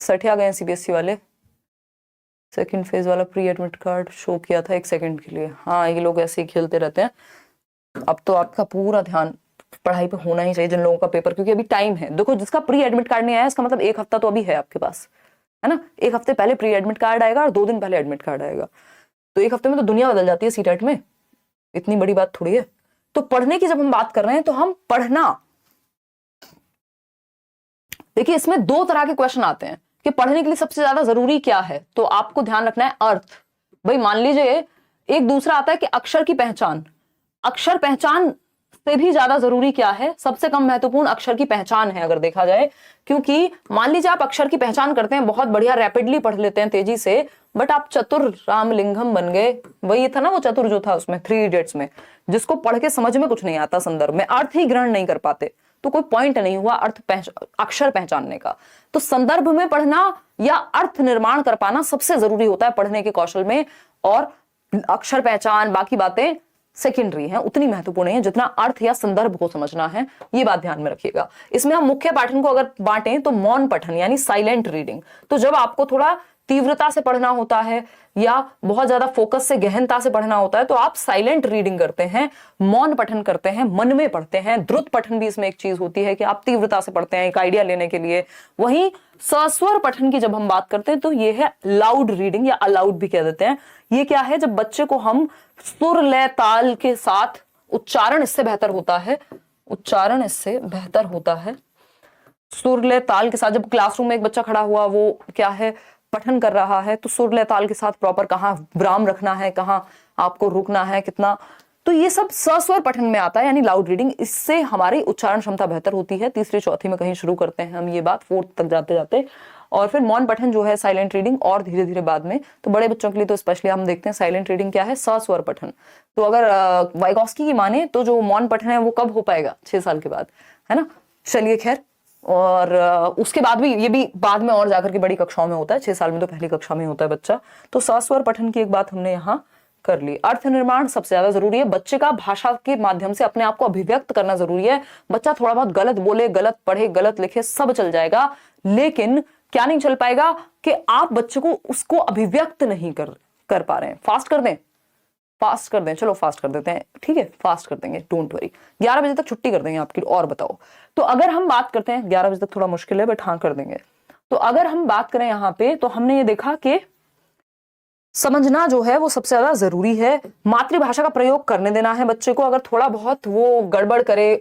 सठिया गए CBSE वाले, सेकंड फेज वाला प्री एडमिट कार्ड शो किया था 1 सेकंड के लिए। हाँ, ये लोग ऐसे ही खेलते रहते हैं। अब तो आपका पूरा ध्यान पढ़ाई पे होना ही चाहिए, जिन लोगों का पेपर, क्योंकि अभी टाइम है। देखो, जिसका प्री एडमिट कार्ड नहीं आया, इसका मतलब 1 हफ्ता तो अभी है आपके पास, है ना। 1 हफ्ते पहले प्री एडमिट कार्ड आएगा और 2 दिन पहले एडमिट कार्ड आएगा, तो 1 हफ्ते में तो दुनिया बदल जाती है सीटेट में, इतनी बड़ी बात थोड़ी है। तो पढ़ने की जब हम बात कर रहे हैं, तो हम पढ़ना, देखिए इसमें 2 तरह के क्वेश्चन आते हैं कि पढ़ने के लिए सबसे ज्यादा जरूरी क्या है। तो आपको ध्यान रखना है अर्थ। भाई मान लीजिए एक दूसरा आता है कि अक्षर की पहचान, अक्षर पहचान से भी ज्यादा जरूरी क्या है, सबसे कम महत्वपूर्ण अक्षर की पहचान है अगर देखा जाए। क्योंकि मान लीजिए आप अक्षर की पहचान करते हैं, बहुत बढ़िया रैपिडली पढ़ लेते हैं तेजी से, बट आप चतुर रामलिंगम बन गए। वही था ना वो चतुर जो था उसमें 3 इडियट्स में, जिसको पढ़ के समझ में कुछ नहीं आता, संदर्भ में अर्थ ही ग्रहण नहीं कर पाते, तो कोई पॉइंट नहीं हुआ अक्षर पहचानने का। तो संदर्भ में पढ़ना या अर्थ निर्माण कर पाना सबसे जरूरी होता है पढ़ने के कौशल में, और अक्षर पहचान बाकी बातें सेकेंडरी हैं, उतनी महत्वपूर्ण नहीं है जितना अर्थ या संदर्भ को समझना है। ये बात ध्यान में रखिएगा। इसमें हम मुख्य पाठन को अगर बांटें तो मौन पठन यानी साइलेंट रीडिंग, तो जब आपको थोड़ा तीव्रता से पढ़ना होता है या बहुत ज्यादा फोकस से, गहनता से पढ़ना होता है, तो आप साइलेंट रीडिंग करते हैं, मौन पठन करते हैं, मन में पढ़ते हैं। द्रुत पठन भी इसमें एक चीज होती है कि आप तीव्रता से पढ़ते हैं एक आइडिया लेने के लिए। वहीं सस्वर पठन की जब हम बात करते हैं तो ये है लाउड रीडिंग या अलाउड भी कह देते हैं। ये क्या है, जब बच्चे को हम सुर लय ताल के साथ, उच्चारण इससे बेहतर होता है, उच्चारण इससे बेहतर होता है, सुर लय ताल के साथ जब क्लासरूम में एक बच्चा खड़ा हुआ, वो क्या है पठन कर रहा है, तो सुर लय ताल के साथ प्रॉपर कहाँ विराम रखना है, कहाँ आपको रुकना है, कितना, तो ये सब सस्वर पठन में आता है यानी लाउड रीडिंग। इससे हमारी उच्चारण क्षमता बेहतर होती है। तीसरी चौथी में कहीं शुरू करते हैं हम ये बात, 4th तक जाते जाते। और फिर मौन पठन जो है साइलेंट रीडिंग, और धीरे धीरे बाद में, तो बड़े बच्चों के लिए तो स्पेशली हम देखते हैं साइलेंट रीडिंग क्या है, सस्वर पठन। तो अगर वाइगॉस्की की माने तो जो मौन पठन है वो कब हो पाएगा, 6 साल के बाद, है ना। चलिए खैर, और उसके बाद भी, ये भी बाद में और जाकर के बड़ी कक्षाओं में होता है, 6 साल में तो पहली कक्षा में होता है बच्चा। तो सस्वर पठन की एक बात हमने यहाँ कर ली। अर्थ निर्माण सबसे ज्यादा जरूरी है, बच्चे का भाषा के माध्यम से अपने आप को अभिव्यक्त करना जरूरी है। बच्चा थोड़ा बहुत गलत बोले, गलत पढ़े, गलत लिखे, सब चल जाएगा, लेकिन क्या नहीं चल पाएगा कि आप बच्चे को उसको अभिव्यक्त नहीं कर पा रहे हैं। फास्ट कर दें, फास्ट कर दें, चलो फास्ट कर देते हैं, ठीक है, फास्ट कर देंगे, डोंट वरी। 11 बजे तक छुट्टी कर देंगे आपकी, और बताओ। तो अगर हम बात करते हैं, 11 बजे तक थोड़ा मुश्किल है बट हाँ कर देंगे। तो अगर हम बात करें यहाँ पे, तो हमने ये देखा कि समझना जो है वो सबसे ज्यादा जरूरी है। मातृभाषा का प्रयोग करने देना है बच्चे को। अगर थोड़ा बहुत वो गड़बड़ करे,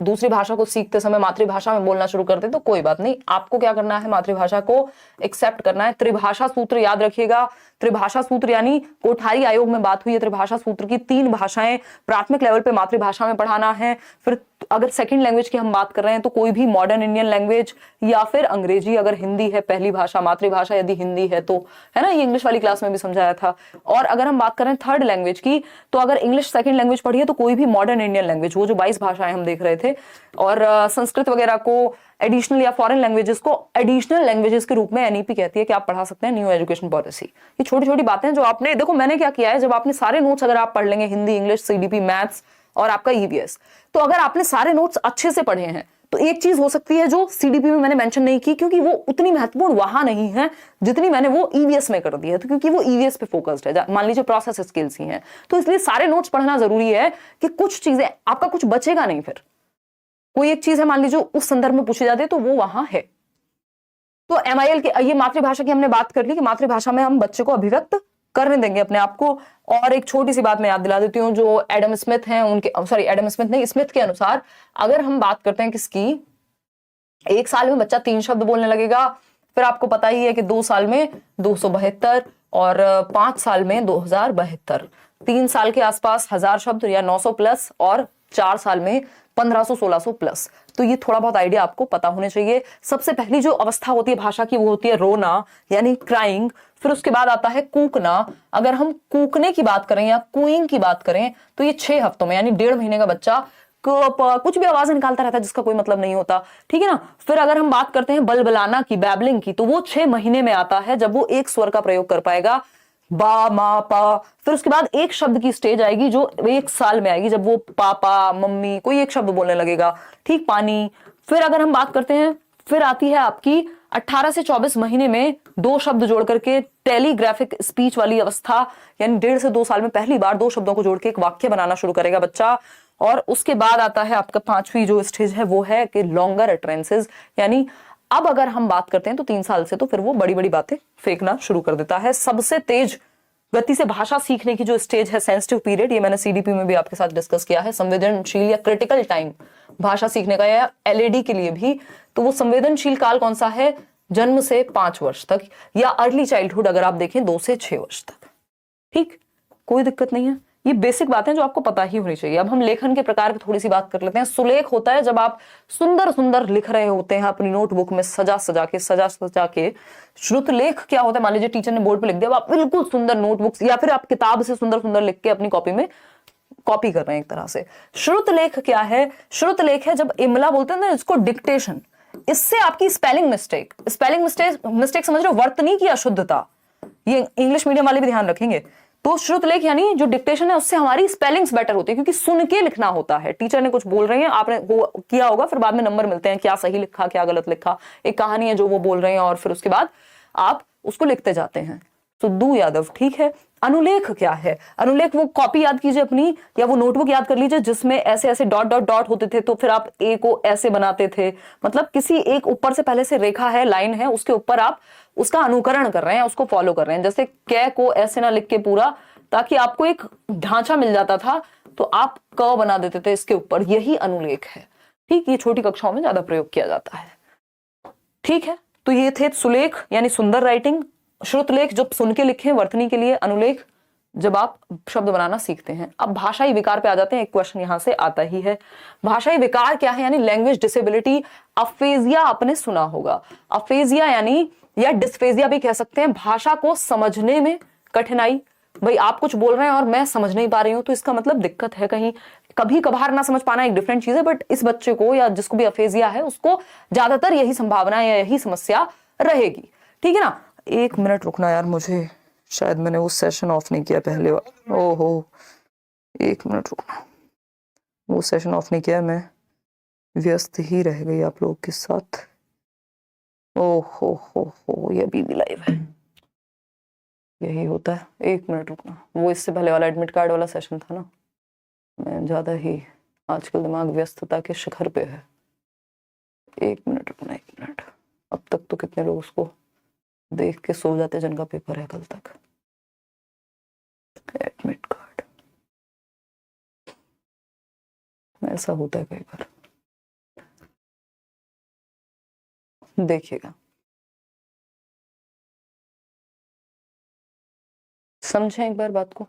दूसरी भाषा को सीखते समय मातृभाषा में बोलना शुरू करते तो कोई बात नहीं, आपको क्या करना है, मातृभाषा को एक्सेप्ट करना है। त्रिभाषा सूत्र याद रखिएगा, त्रिभाषा सूत्र यानी कोठारी आयोग में बात हुई है त्रिभाषा सूत्र की, 3 भाषाएं प्राथमिक लेवल पे मातृभाषा में पढ़ाना है। फिर अगर सेकंड लैंग्वेज की हम बात कर रहे हैं तो कोई भी मॉडर्न इंडियन लैंग्वेज या फिर अंग्रेजी, अगर हिंदी है पहली भाषा, मातृभाषा यदि हिंदी है तो, है ना, ये इंग्लिश वाली क्लास में भी समझाया था। और अगर हम बात करें थर्ड लैंग्वेज की, तो अगर इंग्लिश सेकंड लैंग्वेज पढ़ी है तो कोई भी मॉडर्न इंडियन लैंग्वेज, वो जो 22 भाषाएं हम देख रहे थे, और संस्कृत वगैरह को एडिशनल या फॉरेन लैंग्वेजेस को एडिशनल लैंग्वेजेस के रूप में एनईपी कहती है कि आप पढ़ा सकते हैं, न्यू एजुकेशन पॉलिसी। ये छोटी छोटी बातें जो आपने, देखो मैंने क्या किया है, जब आपने सारे नोट्स अगर आप पढ़ लेंगे, हिंदी, इंग्लिश, सीडीपी, मैथ्स और आपका ईवीएस, तो अगर आपने सारे नोट्स अच्छे से पढ़े हैं तो एक चीज हो सकती है जो सीडीपी में मैंने मेंशन नहीं की, क्योंकि वो उतनी महत्वपूर्ण वहां नहीं है जितनी मैंने वो ईवीएस में कर दी है, तो क्योंकि वो ईवीएस पे फोकस्ड है, मान लीजिए प्रोसेस स्किल्स ही हैं, तो इसलिए सारे नोट्स पढ़ना जरूरी है कि कुछ चीजें आपका कुछ बचेगा नहीं। फिर कोई एक चीज है मान लीजिए उस संदर्भ में पूछी जाती है तो वो वहां है। तो एमआईएल के, ये मातृभाषा की हमने बात कर ली कि मातृभाषा में हम बच्चे को अभिव्यक्त करने देंगे अपने आप को। और एक छोटी सी बात मैं याद दिला देती हूँ, जो एडम स्मिथ हैं उनके, सॉरी एडम स्मिथ नहीं, स्मिथ के अनुसार अगर हम बात करते हैं किसकी, 1 साल में बच्चा 3 शब्द बोलने लगेगा, फिर आपको पता ही है कि 2 साल में 272 और 5 साल में 2072, 3 साल के आसपास 1000 शब्द या 900 प्लस, और 4 साल में 1500-1600 प्लस। तो ये थोड़ा बहुत आइडिया आपको पता होने चाहिए। सबसे पहली जो अवस्था होती है भाषा की वो होती है रोना यानी क्राइंग, फिर उसके बाद आता है कूकना। अगर हम कूकने की बात करें या कूइंग की बात करें तो ये 6 हफ्तों में यानी 1.5 महीने का बच्चा कुछ भी आवाज निकालता रहता है जिसका कोई मतलब नहीं होता, ठीक है ना। फिर अगर हम बात करते हैं बलबलाना की, बैबलिंग की, तो वो 6 महीने में आता है जब वो एक स्वर का प्रयोग कर पाएगा, बा मा पा। फिर उसके बाद एक शब्द की स्टेज आएगी जो 1 साल में आएगी जब वो पापा मम्मी कोई एक शब्द बोलने लगेगा, ठीक, पानी। फिर अगर हम बात करते हैं, फिर आती है आपकी 18 से 24 महीने में 2 शब्द जोड़ करके टेलीग्राफिक स्पीच वाली अवस्था, यानी 1.5 से 2 साल में पहली बार 2 शब्दों को जोड़ के एक वाक्य बनाना शुरू करेगा बच्चा। और उसके बाद आता है आपका 5वीं जो स्टेज है वो है कि लॉन्गर अटरेंसेस, यानी अब अगर हम बात करते हैं तो 3 साल से तो फिर वो बड़ी बड़ी बातें फेंकना शुरू कर देता है। सबसे तेज गति से भाषा सीखने की जो स्टेज है सेंसिटिव पीरियड, ये मैंने सीडीपी में भी आपके साथ डिस्कस किया है, संवेदनशील या क्रिटिकल टाइम भाषा सीखने का, या एलएडी के लिए भी। तो वो संवेदनशील काल कौन सा है, जन्म से 5 वर्ष तक, या अर्ली चाइल्डहुड अगर आप देखें 2 से 6 वर्ष तक, ठीक, कोई दिक्कत नहीं है। ये बेसिक बातें जो आपको पता ही होनी चाहिए। अब हम लेखन के प्रकार की थोड़ी सी बात कर लेते हैं। सुलेख होता है जब आप सुंदर सुंदर लिख रहे होते हैं अपनी नोटबुक में सजा सजा के। श्रुतलेख क्या होता है, मान लीजिए टीचर ने बोर्ड पे लिख दिया, आप बिल्कुल सुंदर नोटबुक या फिर आप किताब से सुंदर सुंदर लिख के अपनी कॉपी में कॉपी कर रहे हैं एक तरह से। श्रुतलेख क्या है, श्रुतलेख है जब इमला बोलते हैं ना इसको, डिक्टेशन, इससे आपकी स्पेलिंग मिस्टेक समझ रहे हो, वर्तनी की अशुद्धता, ये इंग्लिश मीडियम वाले भी ध्यान रखेंगे। तो श्रुतलेख यानी जो डिक्टेशन है उससे हमारी स्पेलिंग्स बेटर होती है, क्योंकि सुन के लिखना होता है। टीचर ने कुछ बोल रहे हैं, आपने वो किया होगा, फिर बाद में नंबर मिलते हैं क्या सही लिखा क्या गलत लिखा, एक कहानी है जो वो बोल रहे हैं और फिर उसके बाद आप उसको लिखते जाते हैं। सुद्धू यादव, ठीक है। अनुलेख क्या है, अनुलेख वो कॉपी याद कीजिए अपनी, या वो नोटबुक याद कर लीजिए जिसमें ऐसे ऐसे डॉट डॉट डॉट होते थे, तो फिर आप ए को ऐसे बनाते थे, मतलब किसी एक ऊपर से पहले से रेखा है, लाइन है, उसके ऊपर आप उसका अनुकरण कर रहे हैं, उसको फॉलो कर रहे हैं। जैसे कै को ऐसे ना लिख के पूरा, ताकि आपको एक ढांचा मिल जाता था तो आप क बना देते थे इसके ऊपर, यही अनुलेख है, ठीक। ये छोटी कक्षाओं में ज्यादा प्रयोग किया जाता है, ठीक है। तो ये थे सुलेख यानी सुंदर राइटिंग, श्रुतलेख जब सुन के लिखे वर्तनी के लिए, अनुलेख जब आप शब्द बनाना सीखते हैं। अब भाषाई विकार पे आ जाते हैं, एक क्वेश्चन यहां से आता ही है, भाषाई विकार क्या है, यानी लैंग्वेज डिसेबिलिटी। अफेजिया आपने सुना होगा, अफेजिया यानी, या डिस्फेजिया भी कह सकते हैं, भाषा को समझने में कठिनाई। भाई आप कुछ बोल रहे हैं और मैं समझ नहीं पा रही हूं, तो इसका मतलब दिक्कत है कहीं। कभी कभार ना समझ पाना एक डिफरेंट चीज है, बट इस बच्चे को या जिसको भी अफेजिया है उसको ज्यादातर यही संभावना या यही समस्या रहेगी, ठीक है ना। 1 मिनट रुकना यार, मुझे शायद मैंने वो सेशन ऑफ नहीं किया पहले, ओहो 1 मिनट रुकना, वो सेशन ऑफ नहीं किया, मैं व्यस्त ही रह गई आप लोगों के साथ। हो ये अभी भी लाइव है, यही होता है। 1 मिनट रुकना, वो इससे पहले वाला एडमिट कार्ड वाला सेशन था ना, मैं ज्यादा ही आजकल दिमाग व्यस्तता के शिखर पे है। 1 मिनट रुकना, 1 मिनट। अब तक तो कितने लोग उसको देख के सो जाते जिनका पेपर है कल तक। एडमिट कार्ड, ऐसा होता है कई बार। देखिएगा, समझें एक बार बात को।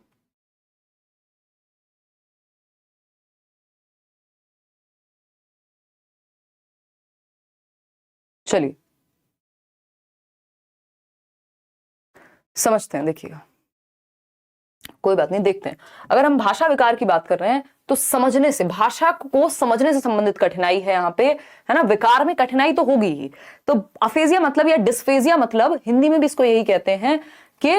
चलिए समझते हैं, देखिएगा कोई बात नहीं, देखते हैं। अगर हम भाषा विकार की बात कर रहे हैं तो समझने से, भाषा को समझने से संबंधित कठिनाई है यहाँ पे, है ना। विकार में कठिनाई तो होगी ही। तो अफेजिया मतलब या डिस्फेजिया मतलब, हिंदी में भी इसको यही कहते हैं कि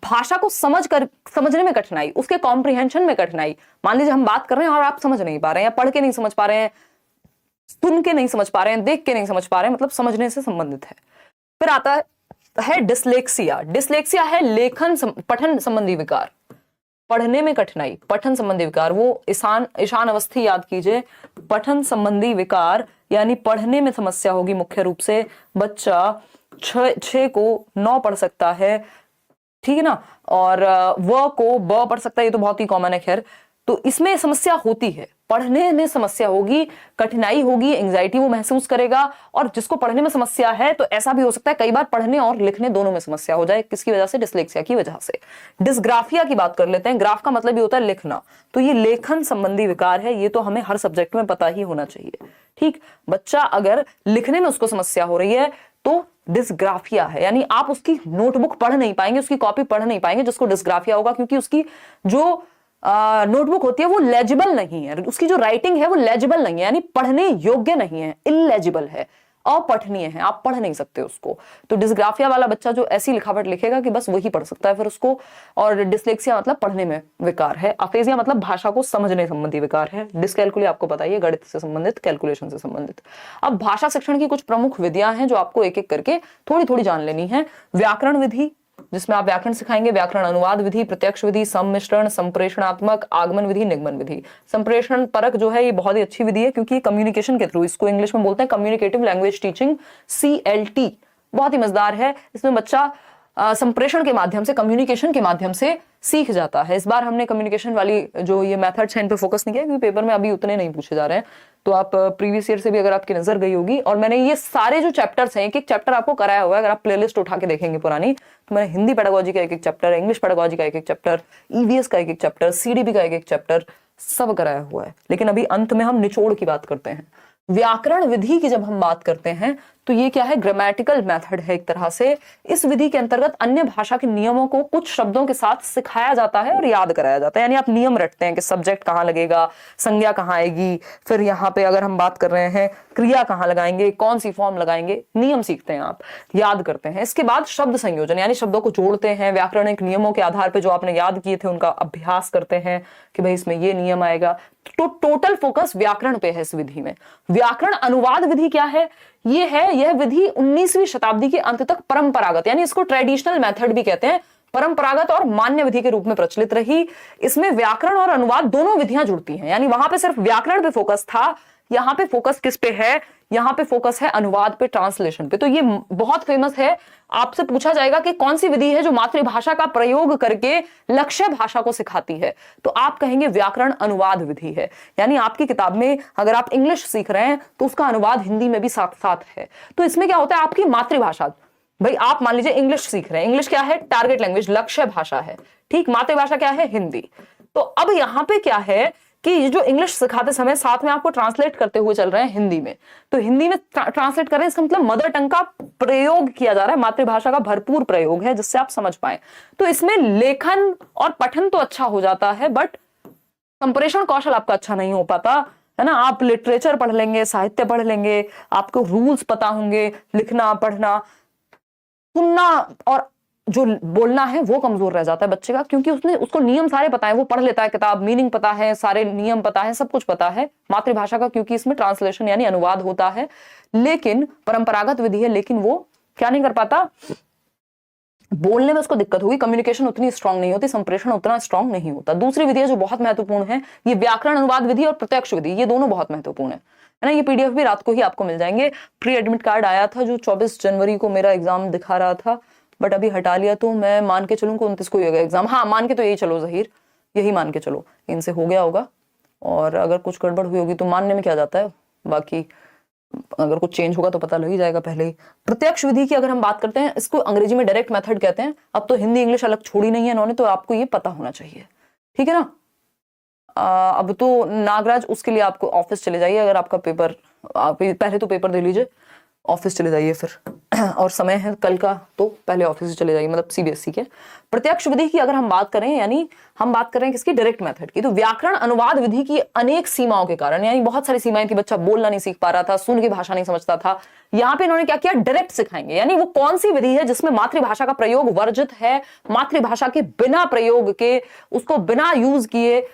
भाषा को समझने में कठिनाई, उसके कॉम्प्रिहेंशन में कठिनाई। मान लीजिए हम बात कर रहे हैं और आप समझ नहीं पा रहे हैं, या पढ़ के नहीं समझ पा रहे हैं, सुन के नहीं समझ पा रहे हैं, देख के नहीं समझ पा रहे हैं, मतलब समझने से संबंधित है। फिर आता है डिसलेक्सिया। डिसलेक्सिया है लेखन पठन संबंधी विकार, पढ़ने में कठिनाई, पठन संबंधी विकार। वो ईशान अवस्थी याद कीजिए, पठन संबंधी विकार यानी पढ़ने में समस्या होगी मुख्य रूप से। बच्चा 6 को 9 पढ़ सकता है, ठीक है ना, और व को ब पढ़ सकता है, ये तो बहुत ही कॉमन है खैर। तो इसमें समस्या होती है, पढ़ने में समस्या होगी, कठिनाई होगी, एंजाइटी वो महसूस करेगा। और जिसको पढ़ने में समस्या है तो ऐसा भी हो सकता है कई बार पढ़ने और लिखने दोनों में समस्या हो जाए। किसकी वजह से? डिसलेक्सिया की वजह से। डिस्ग्राफिया की बात कर लेते हैं। ग्राफ का मतलब ये होता है लिखना, तो ये लेखन संबंधी विकार है। ये तो हमें हर सब्जेक्ट में पता ही होना चाहिए, ठीक। बच्चा अगर लिखने में उसको समस्या हो रही है तो डिस्ग्राफिया है, यानी आप उसकी नोटबुक पढ़ नहीं पाएंगे, उसकी कॉपी पढ़ नहीं पाएंगे, जिसको डिस्ग्राफिया होगा, क्योंकि उसकी जो नोटबुक होती है वो लेजिबल नहीं है, उसकी जो राइटिंग है वो लेजिबल नहीं है, यानी पढ़ने योग्य नहीं है, इलेजिबल है, अपठनीय है, आप पढ़ नहीं सकते उसको। तो डिस्ग्राफिया वाला बच्चा जो ऐसी लिखावट लिखेगा कि बस वही पढ़ सकता है फिर उसको। और डिसलेक्सिया मतलब पढ़ने में विकार है। अफेजिया मतलब भाषा को समझने संबंधी विकार है। डिसकैलकुलिया आपको पता ही है, गणित से संबंधित, कैलकुलेशन से संबंधित। अब भाषा शिक्षण की कुछ प्रमुख विधियां हैं जो आपको एक एक करके थोड़ी थोड़ी जान लेनी है। व्याकरण विधि, जिसमें आप व्याकरण सिखाएंगे, व्याकरण अनुवाद विधि, प्रत्यक्ष विधि, सम्मिश्रण, संप्रेषणात्मक, आगमन विधि, निगमन विधि। संप्रेषण परक जो है ये बहुत ही अच्छी विधि है, क्योंकि ये कम्युनिकेशन के थ्रू, इसको इंग्लिश में बोलते हैं कम्युनिकेटिव लैंग्वेज टीचिंग, CLT, बहुत ही मजेदार है। इसमें बच्चा संप्रेषण के माध्यम से, कम्युनिकेशन के माध्यम से सीख जाता है। इस बार हमने कम्युनिकेशन वाली जो ये मेथड्स हैं इन पे फोकस नहीं किया, क्योंकि पेपर में अभी उतने नहीं पूछे जा रहे हैं। तो आप प्रीवियस ईयर से भी अगर आपकी नजर गई होगी, और मैंने ये सारे जो चैप्टर्स हैं, एक एक चैप्टर आपको कराया हुआ है। अगर आप प्लेलिस्ट उठा के देखेंगे पुरानी, तो मैंने हिंदी पेडागोजी का एक एक चैप्टर, इंग्लिश पेडागोजी का एक एक चैप्टर, EVS का एक एक चैप्टर, CDP का एक एक चैप्टर, सब कराया हुआ है। लेकिन अभी अंत में हम निचोड़ की बात करते हैं। व्याकरण विधि की जब हम बात करते हैं तो ये क्या है? ग्रामेटिकल मेथड है एक तरह से। इस विधि के अंतर्गत अन्य भाषा के नियमों को कुछ शब्दों के साथ सिखाया जाता है और याद कराया जाता है। यानी आप नियम रटते हैं कि सब्जेक्ट कहाँ लगेगा, संज्ञा कहाँ आएगी, फिर यहाँ पे अगर हम बात कर रहे हैं क्रिया कहाँ लगाएंगे, कौन सी फॉर्म लगाएंगे, नियम सीखते हैं, आप याद करते हैं। इसके बाद शब्द संयोजन, यानी शब्दों को जोड़ते हैं, व्याकरणिक नियमों के आधार पर जो आपने याद किए थे उनका अभ्यास करते हैं कि भाई इसमें ये नियम आएगा। तो टोटल फोकस व्याकरण पे है इस विधि में। व्याकरण अनुवाद विधि क्या है? यह विधि 19वीं शताब्दी के अंत तक परंपरागत, यानी इसको ट्रेडिशनल मेथड भी कहते हैं, परंपरागत और मान्य विधि के रूप में प्रचलित रही। इसमें व्याकरण और अनुवाद दोनों विधियां जुड़ती हैं, यानी वहां पे सिर्फ व्याकरण पे फोकस था, यहाँ पे फोकस किस पे है? यहाँ पे फोकस है अनुवाद पे, ट्रांसलेशन पे। तो ये बहुत फेमस है। आपसे पूछा जाएगा कि कौन सी विधि है जो मातृभाषा का प्रयोग करके लक्ष्य भाषा को सिखाती है, तो आप कहेंगे व्याकरण अनुवाद विधि है। यानी आपकी किताब में अगर आप इंग्लिश सीख रहे हैं तो उसका अनुवाद हिंदी में भी साथ साथ है। तो इसमें क्या होता है? आपकी मातृभाषा, भाई आप मान लीजिए इंग्लिश सीख रहे हैं, इंग्लिश क्या है? टारगेट लैंग्वेज, लक्ष्य भाषा है, ठीक। मातृभाषा क्या है? हिंदी। तो अब यहां पे क्या है कि ये जो इंग्लिश सिखाते समय साथ में आपको ट्रांसलेट करते हुए चल रहे हैं हिंदी में, तो हिंदी में ट्रांसलेट कर रहे हैं, इसका मतलब मदर टंग का प्रयोग किया जा रहा है, मातृभाषा का भरपूर प्रयोग है, जिससे आप समझ पाए। तो इसमें लेखन और पठन तो अच्छा हो जाता है, बट संप्रेषण कौशल आपका अच्छा नहीं हो पाता, है ना। आप लिटरेचर पढ़ लेंगे, साहित्य पढ़ लेंगे, आपको रूल्स पता होंगे, लिखना, पढ़ना, सुनना और जो बोलना है वो कमजोर रह जाता है बच्चे का, क्योंकि उसको नियम सारे पता है, वो पढ़ लेता है किताब, मीनिंग पता है, सारे नियम पता है, सब कुछ पता है मातृभाषा का, क्योंकि इसमें ट्रांसलेशन यानी अनुवाद होता है। लेकिन परंपरागत विधि है, लेकिन वो क्या नहीं कर पाता? बोलने में उसको दिक्कत होगी, कम्युनिकेशन उतनी स्ट्रांग नहीं होती, संप्रेषण उतना स्ट्रांग नहीं होता। दूसरी विधि है जो बहुत महत्वपूर्ण है, ये व्याकरण अनुवाद विधि और प्रत्यक्ष विधि, ये दोनों बहुत महत्वपूर्ण है ना। ये PDF भी रात को ही आपको मिल जाएंगे। प्री एडमिट कार्ड आया था जो 24 जनवरी को मेरा एग्जाम दिखा रहा था, बट अभी हटा लिया, तो मैं मान के चलूं कि 29 को ही होगा एग्जाम। हाँ, मान के तो यही चलो जहीर, यही मान के चलो, इनसे हो गया होगा, और अगर कुछ गड़बड़ हुई होगी तो मानने में क्या जाता है, बाकी अगर कुछ चेंज होगा तो पता लग ही जाएगा पहले ही। प्रत्यक्ष विधि की अगर हम बात करते हैं, इसको अंग्रेजी में डायरेक्ट मेथड कहते हैं। अब तो हिंदी इंग्लिश अलग छोड़ी नहीं है इन्होंने, तो आपको ये पता होना चाहिए, ठीक है ना। अब तो नागराज, उसके लिए आपको ऑफिस चले जाइए, अगर आपका पेपर, आप पहले तो पेपर दे लीजिए, ऑफिस चले जाइए फिर और समय है कल का, तो पहले ऑफिस चले जाइए, मतलब सीबीएसई के। प्रत्यक्ष विधि की अगर हम बात करें, यानी हम बात कर रहे हैं किसकी, डायरेक्ट मेथड की, तो व्याकरण अनुवाद विधि की अनेक सीमाओं के कारण, यानी बहुत सारी सीमाएं थी, बच्चा बोलना नहीं सीख पा रहा था, सुन के भाषा नहीं समझता था, यहाँ पे इन्होंने क्या किया, डायरेक्ट सिखाएंगे। यानी वो कौन सी विधि है जिसमें मातृभाषा का प्रयोग वर्जित है, मातृभाषा के बिना प्रयोग के, उसको बिना यूज किए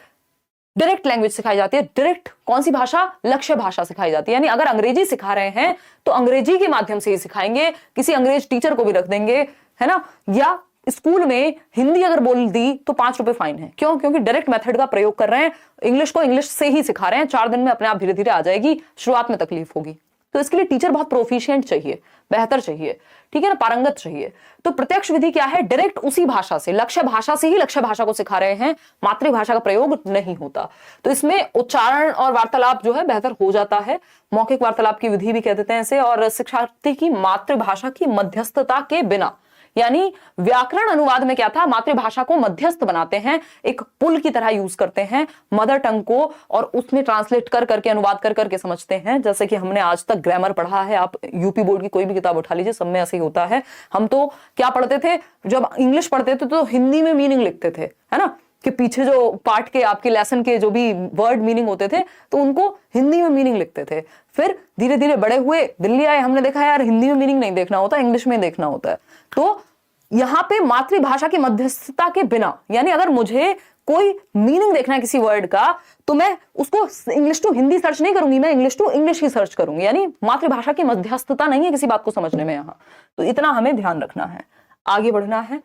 डायरेक्ट लैंग्वेज सिखाई जाती है। डायरेक्ट कौन सी भाषा, लक्ष्य भाषा सिखाई जाती है। यानी अगर अंग्रेजी सिखा रहे हैं तो अंग्रेजी के माध्यम से ही सिखाएंगे, किसी अंग्रेज टीचर को भी रख देंगे, है ना। या स्कूल में हिंदी अगर बोल दी तो 5 रुपए फाइन है। क्यों? क्योंकि डायरेक्ट मेथड का प्रयोग कर रहे हैं, इंग्लिश को इंग्लिश से ही सिखा रहे हैं। 4 दिन में अपने आप धीरे धीरे आ जाएगी, शुरुआत में तकलीफ होगी, तो इसके लिए टीचर बहुत प्रोफिशिएंट चाहिए, बेहतर चाहिए, ठीक है ना, पारंगत चाहिए। तो प्रत्यक्ष विधि क्या है, डायरेक्ट उसी भाषा से, लक्ष्य भाषा से ही लक्ष्य भाषा को सिखा रहे हैं, मातृभाषा का प्रयोग नहीं होता। तो इसमें उच्चारण और वार्तालाप जो है बेहतर हो जाता है, मौखिक वार्तालाप की विधि भी कह देते हैं इसे। और शिक्षार्थी की मातृभाषा की मध्यस्थता के बिना, यानी व्याकरण अनुवाद में क्या था, मातृभाषा को मध्यस्थ बनाते हैं, एक पुल की तरह यूज करते हैं मदर टंग को, और उसमें ट्रांसलेट कर करके, अनुवाद कर करके समझते हैं। जैसे कि हमने आज तक ग्रामर पढ़ा है, आप यूपी बोर्ड की कोई भी किताब उठा लीजिए, सब में ऐसे ही होता है। हम तो क्या पढ़ते थे, जब इंग्लिश पढ़ते थे तो हिंदी में मीनिंग लिखते थे, है ना, कि पीछे जो पार्ट के आपके लेसन के जो भी वर्ड मीनिंग होते थे तो उनको हिंदी में मीनिंग लिखते थे। फिर धीरे धीरे बड़े हुए, दिल्ली आए, हमने देखा यार हिंदी में मीनिंग नहीं देखना होता, इंग्लिश में देखना होता है। तो यहां पे मातृभाषा की मध्यस्थता के बिना, यानी अगर मुझे कोई मीनिंग देखना है किसी वर्ड का, तो मैं उसको इंग्लिश टू हिंदी सर्च नहीं करूंगी, मैं इंग्लिश टू इंग्लिश ही सर्च करूंगी। यानी मातृभाषा की मध्यस्थता नहीं है किसी बात को समझने में यहां, तो इतना हमें ध्यान रखना है। आगे बढ़ना है,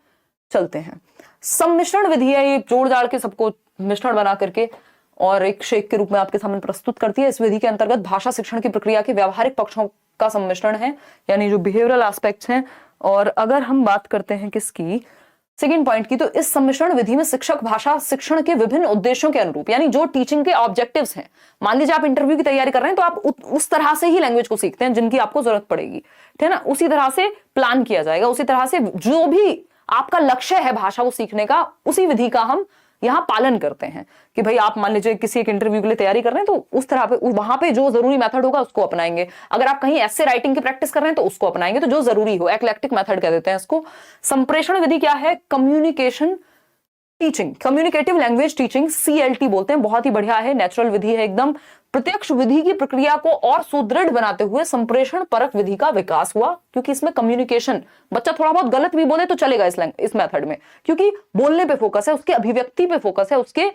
चलते हैं। सम्मिश्रण विधि है, ये जोड़ जाड़ के सबको मिश्रण बना करके और एक शेक के रूप में आपके सामने प्रस्तुत करती है। इस विधि के अंतर्गत भाषा शिक्षण की प्रक्रिया के व्यावहारिक पक्षों का सम्मिश्रण है, यानी जो बिहेवियरल एस्पेक्ट्स हैं। और अगर हम बात करते हैं किसकी, सेकंड पॉइंट की, तो इस सम्मिश्रण विधि में शिक्षक भाषा शिक्षण के विभिन्न उद्देश्यों के अनुरूप, यानी जो टीचिंग के ऑब्जेक्टिव्स हैं, मान लीजिए आप इंटरव्यू की तैयारी कर रहे हैं तो आप उस तरह से ही लैंग्वेज को सीखते हैं जिनकी आपको जरूरत पड़ेगी, ठीक है ना, उसी तरह से प्लान किया जाएगा, उसी तरह से जो भी आपका लक्ष्य है भाषा को सीखने का, उसी विधि का हम यहां पालन करते हैं। कि भाई आप मान लीजिए किसी एक इंटरव्यू के लिए तैयारी कर रहे हैं तो उस तरह पे वहां पे जो जरूरी मेथड होगा उसको अपनाएंगे। अगर आप कहीं ऐसे राइटिंग की प्रैक्टिस कर रहे हैं तो उसको अपनाएंगे, तो जो जरूरी हो, एक्लेक्टिक मेथड कह देते हैं इसको। संप्रेषण विधि क्या है, communication teaching, communicative language teaching, CLT बोलते हैं, बहुत ही बढ़िया है, नेचुरल विधि है एकदम। प्रत्यक्ष विधि की प्रक्रिया को और सुदृढ़ बनाते हुए संप्रेषण परक विधि का विकास हुआ, क्योंकि इसमें कम्युनिकेशन, बच्चा थोड़ा बहुत गलत भी बोले तो चलेगा इस मेथड में, क्योंकि बोलने पे फोकस है, उसके अभिव्यक्ति पे फोकस है, उसके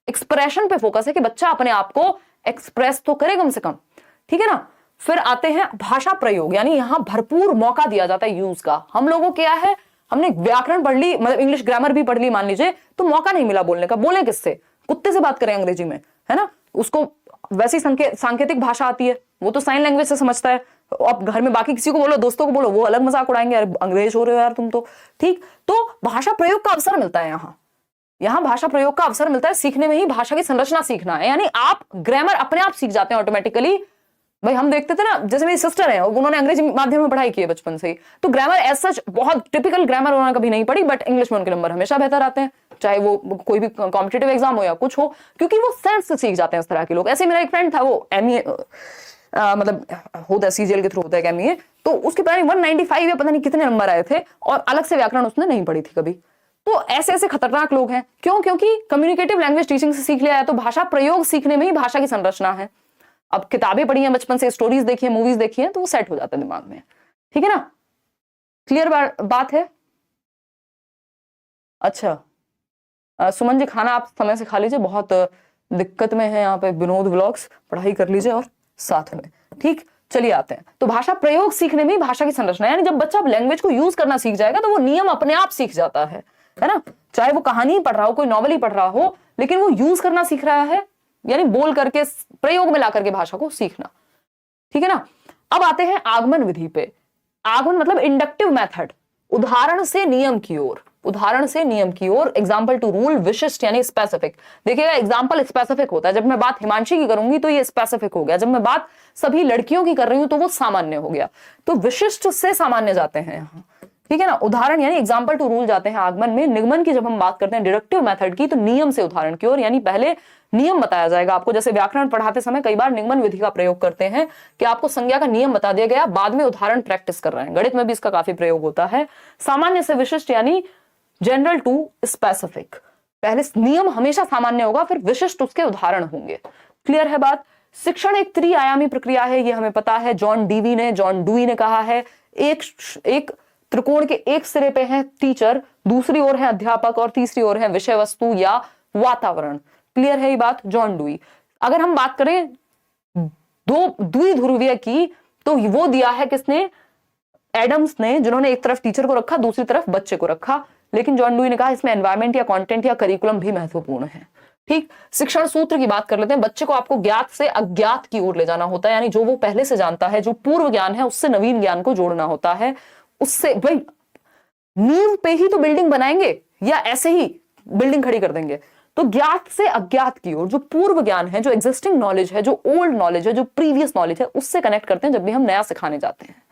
एक्सप्रेशन पे फोकस है कि बच्चा अपने आप को एक्सप्रेस तो करे कम से कम, ठीक है ना। फिर आते हैं भाषा प्रयोग, यानी यहां भरपूर मौका दिया जाता है यूज का। हम लोगों क्या है, हमने व्याकरण पढ़ ली, मतलब इंग्लिश ग्रामर भी पढ़ ली मान लीजिए, तो मौका नहीं मिला बोलने का। बोले किससे, कुत्ते से बात करें अंग्रेजी में, है ना, उसको वैसी सांकेतिक भाषा आती है, वो तो साइन लैंग्वेज से समझता है। अब घर में बाकी किसी को बोलो, दोस्तों को बोलो, वो अलग मजाक उड़ाएंगे, यार अंग्रेज हो रहे हो यार तुम तो, ठीक। तो भाषा प्रयोग का अवसर मिलता है यहां भाषा प्रयोग का अवसर मिलता है। सीखने में ही भाषा की संरचना सीखना है, यानी आप ग्रामर अपने आप सीख जाते हैं ऑटोमेटिकली। भाई हम देखते थे ना, जैसे मेरी सिस्टर है, उन्होंने अंग्रेजी माध्यम में पढ़ाई की है बचपन से ही, तो ग्रामर एज सच बहुत टिपिकल ग्रामर उन्होंने कभी नहीं पढ़ी, बट इंग्लिश में उनके नंबर हमेशा बेहतर आते हैं, चाहे वो कोई भी कॉम्पिटिटिव एग्जाम हो या कुछ हो, क्योंकि वो सेंस से सीख जाते हैं इस तरह के लोग। ऐसे मेरा एक फ्रेंड था, वो ME मतलब होता है CGL के थ्रू होता है ME, तो उसके पता नहीं 195 या पता नहीं कितने नंबर आए थे, और अलग से व्याकरण उसने नहीं पढ़ी थी कभी। तो ऐसे ऐसे खतरनाक लोग हैं, क्यों? क्योंकि कम्युनिकेटिव लैंग्वेज टीचिंग से सीख लिया है, तो भाषा प्रयोग सीखने में ही भाषा की संरचना है। अब किताबें पढ़ी हैं बचपन से, स्टोरीज देखी है, मूवीज देखी है, तो वो सेट हो जाता है दिमाग में, ठीक है ना। क्लियर बात है। अच्छा सुमन जी, खाना आप समय से खा लीजिए, बहुत दिक्कत में है यहाँ पे विनोद व्लॉग्स, पढ़ाई कर लीजिए और साथ में, ठीक। चलिए आते हैं, तो भाषा प्रयोग सीखने में ही भाषा की संरचना, यानी जब बच्चा लैंग्वेज को यूज करना सीख जाएगा तो वो नियम अपने आप सीख जाता है ना। चाहे वो कहानी पढ़ रहा हो, कोई नॉवल ही पढ़ रहा हो, लेकिन वो यूज करना सीख रहा है, यानी बोल करके, प्रयोग में ला करके भाषा को सीखना, ठीक है ना। अब आते हैं आगमन विधि पे। आगमन मतलब इंडक्टिव मेथड, उदाहरण से नियम की ओर, उदाहरण से नियम की ओर, एग्जाम्पल टू रूल, विशिष्ट यानी स्पेसिफिक। देखिएगा एग्जाम्पल स्पेसिफिक होता है, जब मैं बात हिमांशी की करूंगी तो ये स्पेसिफिक हो गया, जब मैं बात सभी लड़कियों की कर रही हूं तो वो सामान्य हो गया। तो विशिष्ट से सामान्य जाते हैं यहाँ, ठीक है ना। उदाहरण यानी एग्जाम्पल टू रूल जाते हैं आगमन में। निगमन की जब हम बात करते हैं डिडक्टिव मेथड की, तो नियम से उदाहरण की ओर, यानी पहले नियम बताया जाएगा आपको। जैसे व्याकरण पढ़ाते समय कई बार निगमन विधि का प्रयोग करते हैं कि आपको संज्ञा का नियम बता दिया गया, बाद में उदाहरण प्रैक्टिस कर रहे हैं। गणित में भी इसका काफी प्रयोग होता है। सामान्य से विशिष्ट यानी जनरल टू स्पेसिफिक, पहले नियम हमेशा सामान्य होगा, फिर विशिष्ट उसके उदाहरण होंगे। क्लियर है बात। शिक्षण एक त्रिआयामी प्रक्रिया है, ये हमें पता है। जॉन डूई ने कहा है, एक त्रिकोण के एक सिरे पे है टीचर, दूसरी ओर है अध्यापक और तीसरी ओर है विषय वस्तु या वातावरण। क्लियर है ये बात, जॉन डूई। अगर हम बात करें दो द्विध्रुवीय की, तो वो दिया है किसने, एडम्स ने, जिन्होंने एक तरफ टीचर को रखा, दूसरी तरफ बच्चे को रखा। लेकिन जॉन डूई ने कहा इसमें एनवायरमेंट या कंटेंट या करिकुलम भी महत्वपूर्ण है। ठीक, शिक्षण सूत्र की बात कर लेते हैं। बच्चे को आपको ज्ञात से अज्ञात की ओर ले जाना होता है, यानी जो वो पहले से जानता है, जो पूर्व ज्ञान है, उससे नवीन ज्ञान को जोड़ना होता है। उससे भाई नींव पे ही तो बिल्डिंग बनाएंगे या ऐसे ही बिल्डिंग खड़ी कर देंगे। तो ज्ञात से अज्ञात की ओर, जो पूर्व ज्ञान है, जो एग्जिस्टिंग नॉलेज है, जो ओल्ड नॉलेज है, जो प्रीवियस नॉलेज है, उससे कनेक्ट करते हैं जब भी हम नया सिखाने जाते हैं।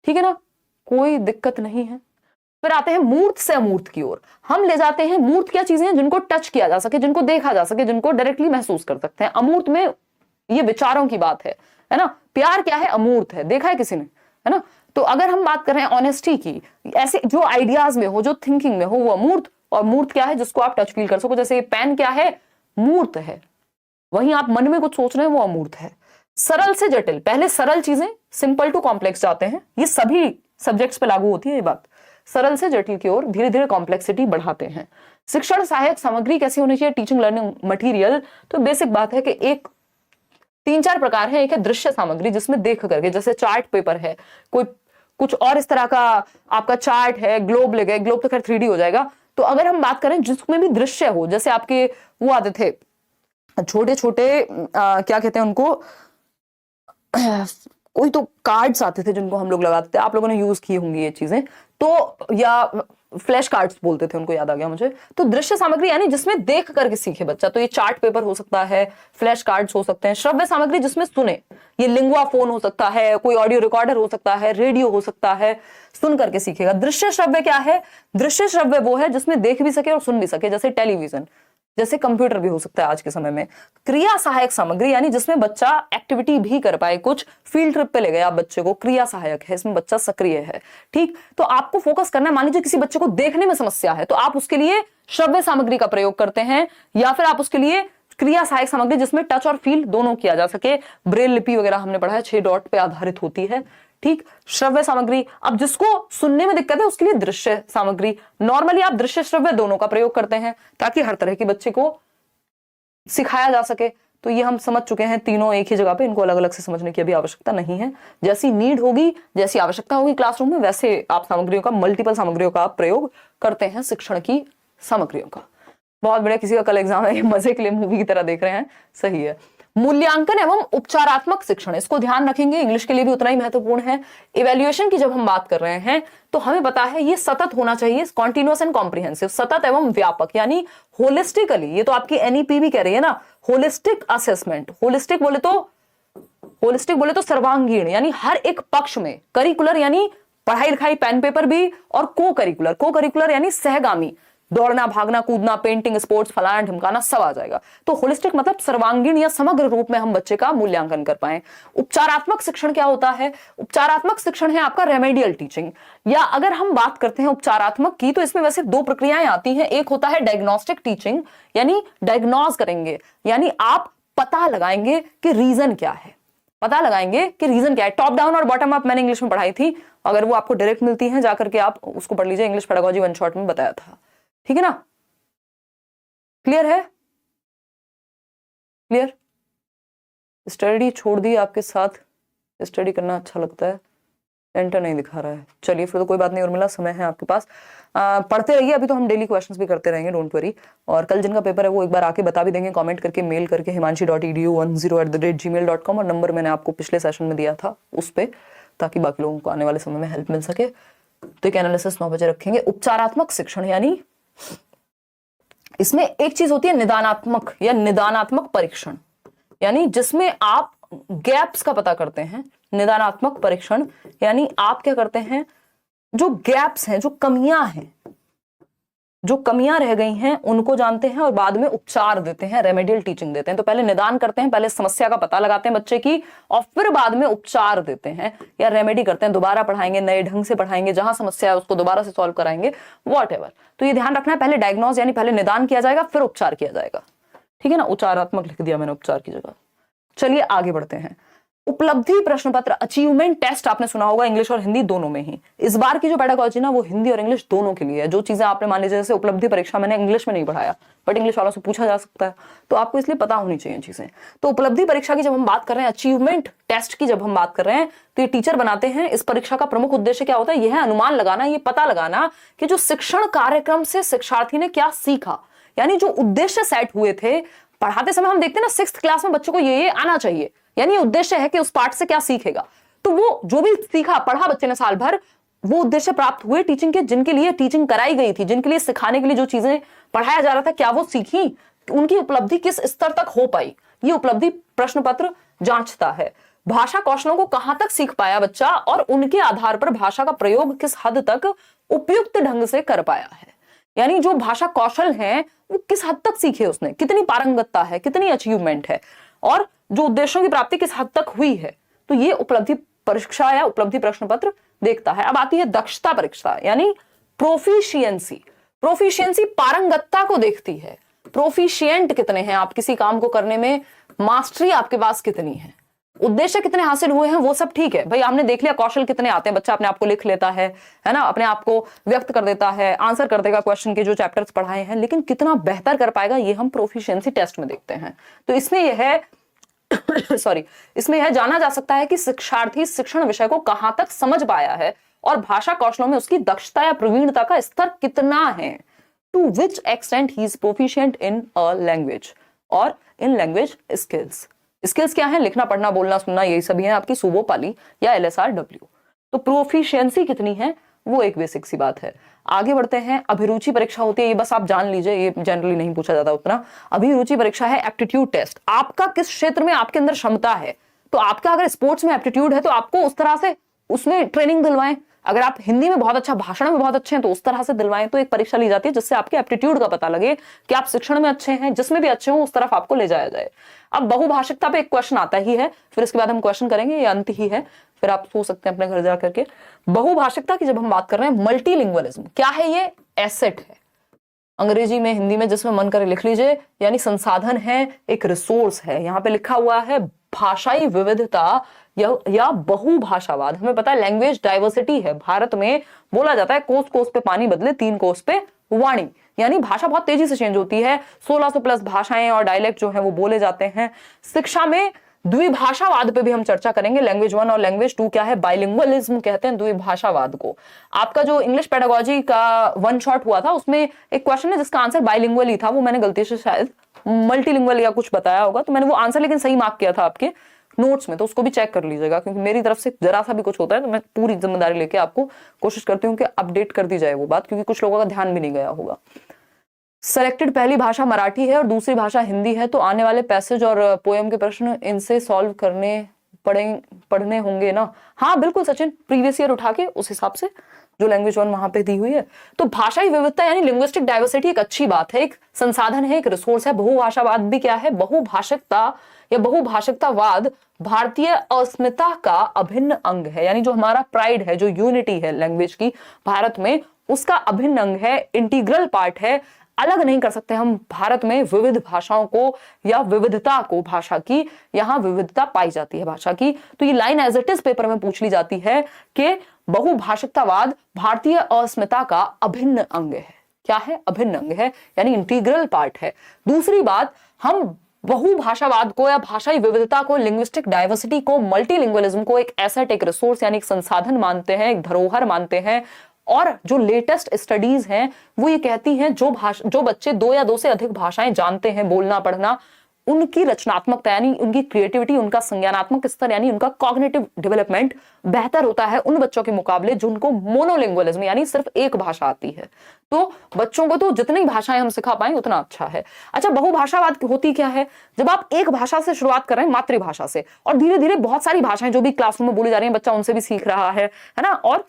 ठीक है ना, कोई दिक्कत नहीं है। फिर आते हैं मूर्त से अमूर्त की ओर। हम ले जाते हैं, मूर्त क्या चीजें हैं, जिनको टच किया जा सके, जिनको देखा जा सके, जिनको डायरेक्टली महसूस कर सकते हैं। अमूर्त में ये विचारों की बात है ना। प्यार क्या है, अमूर्त है, देखा है किसी ने, है ना। तो अगर हम बात कर रहे हैं ऑनेस्टी की, ऐसे जो आइडियाज में हो, जो थिंकिंग में हो, वो अमूर्त। और मूर्त क्या है, जिसको आप टच फील कर सको। जैसे ये पेन क्या है, मूर्त है। वहीं आप मन में कुछ सोच रहे हैं, वो अमूर्त है। सरल से जटिल, पहले सरल चीजें सिंपल टू कॉम्प्लेक्स जाते हैं। ये सभी सब्जेक्ट्स पे लागू होती है ये बात। सरल से जटिल की ओर धीरे धीरे कॉम्प्लेक्सिटी बढ़ाते हैं। शिक्षण सहायक सामग्री कैसी होनी चाहिए, टीचिंग लर्निंग मटेरियल। तो बेसिक बात है कि एक 3-4 प्रकार है। एक है दृश्य सामग्री, जिसमें देख करके, जैसे चार्ट पेपर है, कोई कुछ और इस तरह का आपका चार्ट है, ग्लोब ले गए, ग्लोब तो खैर 3D हो जाएगा। तो अगर हम बात करें जिसमें भी दृश्य हो, जैसे आपके वो आते थे छोटे छोटे क्या कहते हैं उनको, कोई तो कार्ड्स आते थे जिनको हम लोग लगाते थे, आप लोगों ने यूज की होंगी ये चीजें, तो या फ्लैश कार्ड्स बोलते थे उनको, याद आ गया मुझे। तो दृश्य सामग्री यानी जिसमें देख करके सीखे बच्चा, तो ये चार्ट पेपर हो सकता है, फ्लैश कार्ड्स हो सकते हैं। श्रव्य सामग्री जिसमें सुने, ये लिंगुआ फोन हो सकता है, कोई ऑडियो रिकॉर्डर हो सकता है, रेडियो हो सकता है, सुन करके सीखेगा। दृश्य श्रव्य क्या है, दृश्य श्रव्य वो है जिसमें देख भी सके और सुन भी सके, जैसे टेलीविजन, जैसे कंप्यूटर भी हो सकता है आज के समय में। क्रिया सहायक सामग्री यानी जिसमें बच्चा एक्टिविटी भी कर पाए, कुछ फील्ड ट्रिप पे ले गए आप बच्चे को, क्रिया सहायक है, इसमें बच्चा सक्रिय है। ठीक, तो आपको फोकस करना है। मान लीजिए किसी बच्चे को देखने में समस्या है, तो आप उसके लिए श्रव्य सामग्री का प्रयोग करते हैं, या फिर आप उसके लिए क्रिया सहायक सामग्री जिसमें टच और फील दोनों किया जा सके। ब्रेल लिपि वगैरह हमने पढ़ा है, 6 डॉट पे आधारित होती है। ठीक, श्रव्य सामग्री। अब जिसको सुनने में दिक्कत है उसके लिए दृश्य सामग्री। नॉर्मली आप दृश्य श्रव्य दोनों का प्रयोग करते हैं ताकि हर तरह के बच्चे को सिखाया जा सके। तो ये हम समझ चुके हैं, तीनों एक ही जगह पे, इनको अलग अलग से समझने की अभी आवश्यकता नहीं है। जैसी नीड होगी, जैसी आवश्यकता होगी क्लासरूम में, वैसे आप सामग्रियों का, मल्टीपल सामग्रियों का आप प्रयोग करते हैं शिक्षण की सामग्रियों का। बहुत बढ़िया, किसी का कल एग्जाम है, मजे के लिए मूवी की तरह देख रहे हैं, सही है। मूल्यांकन एवं उपचारात्मक शिक्षण, इसको ध्यान रखेंगे, इंग्लिश के लिए भी उतना ही महत्वपूर्ण है। इवैल्यूएशन की जब हम बात कर रहे हैं तो हमें पता है ये सतत होना चाहिए, कॉन्टिन्यूअस एंड कॉम्प्रिहेंसिव, सतत एवं व्यापक, यानी होलिस्टिकली। ये तो आपकी एनईपी भी कह रही है ना, होलिस्टिक असेसमेंट। होलिस्टिक बोले तो सर्वांगीण, यानी हर एक पक्ष में। करिकुलर यानी पढ़ाई लिखाई, पेन पेपर भी, और को करिकुलर यानी सहगामी, दौड़ना, भागना, कूदना, पेंटिंग, स्पोर्ट्स, फलाना ढिमकाना, सब आ जाएगा। तो होलिस्टिक मतलब सर्वांगीण या समग्र रूप में हम बच्चे का मूल्यांकन कर पाए। उपचारात्मक शिक्षण क्या होता है, उपचारात्मक शिक्षण है आपका रेमेडियल टीचिंग। या अगर हम बात करते हैं उपचारात्मक की, तो इसमें वैसे 2 प्रक्रियाएं आती हैं। एक होता है डायग्नोस्टिक टीचिंग, यानी डायग्नोज करेंगे, यानी आप पता लगाएंगे कि रीजन क्या है, टॉप डाउन और बॉटम अप मैंने इंग्लिश में पढ़ाई थी, अगर वो आपको डायरेक्ट मिलती है जाकर के आप उसको पढ़ लीजिए, इंग्लिश पेडागोजी 1 शॉट में बताया था। ठीक है ना, क्लियर है, क्लियर। स्टडी छोड़ दी आपके साथ, स्टडी करना अच्छा लगता है, एंटर नहीं दिखा रहा है, चलिए फिर तो कोई बात नहीं, और मिला समय है आपके पास, पढ़ते रहिए। अभी तो हम डेली क्वेश्चंस भी करते रहेंगे, डोंट वरी। और कल जिनका पेपर है वो एक बार आके बता भी देंगे, कमेंट करके, मेल करके, himanshi.edu10@gmail.com, और नंबर मैंने आपको पिछले सेशन में दिया था उस पे, ताकि बाकी लोगों को आने वाले समय में हेल्प मिल सके। तो एक एनालिसिस 9 बजे रखेंगे। उपचारात्मक शिक्षण यानी इसमें एक चीज होती है निदानात्मक या निदानात्मक परीक्षण, यानी जिसमें आप गैप्स का पता करते हैं। निदानात्मक परीक्षण यानी आप क्या करते हैं, जो गैप्स हैं, जो कमियां हैं, जो कमियां रह गई हैं उनको जानते हैं और बाद में उपचार देते हैं, रेमेडियल टीचिंग देते हैं। तो पहले निदान करते हैं, पहले समस्या का पता लगाते हैं बच्चे की और फिर बाद में उपचार देते हैं या रेमेडी करते हैं, दोबारा पढ़ाएंगे, नए ढंग से पढ़ाएंगे, जहां समस्या है उसको दोबारा से सॉल्व कराएंगे, व्हाटएवर। तो ये ध्यान रखना है, पहले डायग्नोज यानी पहले निदान किया जाएगा फिर उपचार किया जाएगा, ठीक है ना। उपचारात्मक लिख दिया मैंने उपचार की जगह। चलिए आगे बढ़ते हैं। उपलब्धि प्रश्न पत्र, अचीवमेंट टेस्ट आपने सुना होगा इंग्लिश और हिंदी दोनों में ही। इस बार की जो पेडागोजी ना वो हिंदी और इंग्लिश दोनों के लिए है। जो चीजें आपने मान लीजिए जैसे उपलब्धि परीक्षा मैंने इंग्लिश में नहीं पढ़ाया बट इंग्लिश वालों से पूछा जा सकता है, तो आपको इसलिए पता होनी चाहिए चीजें। तो उपलब्धि परीक्षा की जब हम बात कर रहे हैं, अचीवमेंट टेस्ट की जब हम बात कर रहे हैं, तो ये टीचर बनाते हैं। इस परीक्षा का प्रमुख उद्देश्य क्या होता है, यह अनुमान लगाना, ये पता लगाना कि जो शिक्षण कार्यक्रम से शिक्षार्थी ने क्या सीखा, यानी जो उद्देश्य सेट हुए थे पढ़ाते समय। हम देखते हैं ना 6th क्लास में बच्चों को ये आना चाहिए, यानी उद्देश्य है कि उस पाठ से क्या सीखेगा। तो वो जो भी सीखा पढ़ा बच्चे ने साल भर, वो उद्देश्य प्राप्त हुए टीचिंग के, जिनके लिए टीचिंग कराई गई थी, जिनके लिए सिखाने के लिए जो चीजें पढ़ाया जा रहा था, क्या वो सीखी, उनकी उपलब्धि किस स्तर तक हो पाई, ये उपलब्धि प्रश्न पत्र जांचता है। भाषा कौशलों को कहां तक सीख पाया बच्चा और उनके आधार पर भाषा का प्रयोग किस हद तक उपयुक्त ढंग से कर पाया है, यानी जो भाषा कौशल है वो किस हद तक सीखे उसने, कितनी पारंगतता है, कितनी अचीवमेंट है और जो उद्देश्यों की प्राप्ति किस हद तक हुई है। तो ये उपलब्धि परीक्षा या उपलब्धि प्रश्न पत्र देखता है। अब आती है दक्षता परीक्षा यानी प्रोफिशिएंसी। प्रोफिशिएंसी पारंगतता को देखती है, प्रोफिशिएंट कितने हैं आप किसी काम को करने में, मास्टरी आपके पास कितनी है, उद्देश्य कितने हासिल हुए हैं, वो सब ठीक है भाई। हमने देख लिया कौशल कितने आते हैं, बच्चा अपने आप को लिख लेता है ना, अपने आप को व्यक्त कर देता है, आंसर कर देगा क्वेश्चन के जो चैप्टर्स पढ़ाए हैं, लेकिन कितना बेहतर कर पाएगा ये हम प्रोफिशिएंसी टेस्ट में देखते हैं। तो इसमें यह है इसमें यह जाना जा सकता है कि शिक्षार्थी शिक्षण विषय को कहां तक समझ पाया है और भाषा कौशलों में उसकी दक्षता या प्रवीणता का स्तर कितना है, to which extent he is proficient in a language और इन लैंग्वेज स्किल्स। स्किल्स क्या है, लिखना पढ़ना बोलना सुनना, यही सभी है आपकी सुबो पाली या LSRW। तो प्रोफिशिएंसी कितनी है वो एक बेसिक सी बात है। आगे बढ़ते हैं। अभिरुचि परीक्षा होती है, ये बस आप जान लीजिए, ये जनरली नहीं पूछा जाता उतना। अभिरुचि परीक्षा है एप्टीट्यूड टेस्ट, आपका किस क्षेत्र में आपके अंदर क्षमता है। तो आपका अगर स्पोर्ट्स में एप्टीट्यूड है तो आपको उस तरह से उसमें ट्रेनिंग दिलवाएं, अगर आप हिंदी में बहुत अच्छा, भाषण में बहुत अच्छे हैं तो उस तरह से दिलवाएं। तो एक परीक्षा ली जाती है जिससे आपके एप्टीट्यूड का पता लगे कि आप शिक्षण में अच्छे हैं, जिसमें भी अच्छे हो उस तरफ आपको ले जाया जाए। अब बहुभाषिकता पे एक क्वेश्चन आता ही है, फिर इसके बाद हम क्वेश्चन करेंगे, ये अंत ही है, फिर आप सोच सकते हैं अपने घर जा करके। बहुभाषिकता की जब हम बात कर रहे हैं, मल्टीलिंगुअलिज्म क्या है, ये एसेट है, अंग्रेजी में हिंदी में जिसमें मन करे लिख लीजिए, यानी संसाधन है, एक रिसोर्स है। यहाँ पे लिखा हुआ है भाषाई विविधता या बहुभाषावाद। हमें पता है लैंग्वेज डाइवर्सिटी है, भारत में बोला जाता है कोस कोस पे पानी बदले 3 कोस पे वाणी, यानी भाषा बहुत तेजी से चेंज होती है। 1600 प्लस भाषाएं और डायलेक्ट जो है वो बोले जाते हैं। शिक्षा में द्विभाषावाद पे भी हम चर्चा करेंगे, लैंग्वेज 1 और लैंग्वेज 2 क्या है, बाइलिंगुअलिज्म कहते हैं द्विभाषावाद को। आपका जो इंग्लिश पेडागोजी का 1 शॉट हुआ था उसमें एक क्वेश्चन है जिसका आंसर बाइलिंगुअल ही था, वो मैंने गलती से शायद मल्टीलिंगुअल या कुछ बताया होगा, तो मैंने वो आंसर लेकिन सही मार्क किया था आपके नोट्स में, तो उसको भी चेक कर लीजिएगा, क्योंकि मेरी तरफ से जरा सा भी कुछ होता है तो मैं पूरी जिम्मेदारी लेके आपको कोशिश करती हूँ कि अपडेट कर दी जाए वो बात, क्योंकि कुछ लोगों का ध्यान भी नहीं गया होगा। सेलेक्टेड पहली भाषा मराठी है और दूसरी भाषा हिंदी है, तो आने वाले पैसेज और पोएम के प्रश्न इनसे सॉल्व करने पढ़ने होंगे ना। हाँ बिल्कुल सचिन, प्रीवियस ईयर उठा के उस हिसाब से जो लैंग्वेज 1 वहां पे दी हुई है। तो भाषाई विविधता यानी लिंग्विस्टिक डाइवर्सिटी एक अच्छी बात है, एक संसाधन है, एक रिसोर्स है। बहुभाषावाद भी क्या है, बहुभाषिकता या बहुभाषिकतावाद भारतीय अस्मिता का अभिन्न अंग है, यानी जो हमारा प्राइड है, जो यूनिटी है लैंग्वेज की भारत में, उसका अभिन्न अंग है, इंटीग्रल पार्ट है। अलग नहीं कर सकते हम भारत में विविध भाषाओं को या विविधता को, भाषा की यहाँ विविधता पाई जाती है भाषा की। तो ये line as it is paper में पूछ ली जाती है कि बहुभाषिकतावाद भारतीय अस्मिता का अभिन्न अंग है। क्या है, अभिन्न अंग है, यानी इंटीग्रल पार्ट है। दूसरी बात, हम बहुभाषावाद को या भाषाई विविधता को, लिंग्विस्टिक डाइवर्सिटी को, मल्टीलिंगुअलिज्म को एक एसेट, एक रिसोर्स यानी एक संसाधन मानते हैं, एक धरोहर मानते हैं। और जो लेटेस्ट स्टडीज हैं वो ये कहती हैं जो बच्चे 2 या 2 से अधिक भाषाएं जानते हैं, बोलना पढ़ना, उनकी रचनात्मकता यानी उनकी क्रिएटिविटी, उनका संज्ञानात्मक स्तर यानी उनका कॉग्निटिव डेवलपमेंट बेहतर होता है उन बच्चों के मुकाबले जिनको मोनोलिंगुअलिज्म यानी सिर्फ एक भाषा आती है। तो बच्चों को तो जितनी भाषाएं हम सिखा पाए उतना अच्छा है। अच्छा, बहुभाषावाद होती क्या है? जब आप एक भाषा से शुरुआत कर रहे हैं, मातृभाषा से, और धीरे धीरे बहुत सारी भाषाएं जो भी क्लासरूम में बोली जा रही हैं बच्चा उनसे भी सीख रहा है ना, और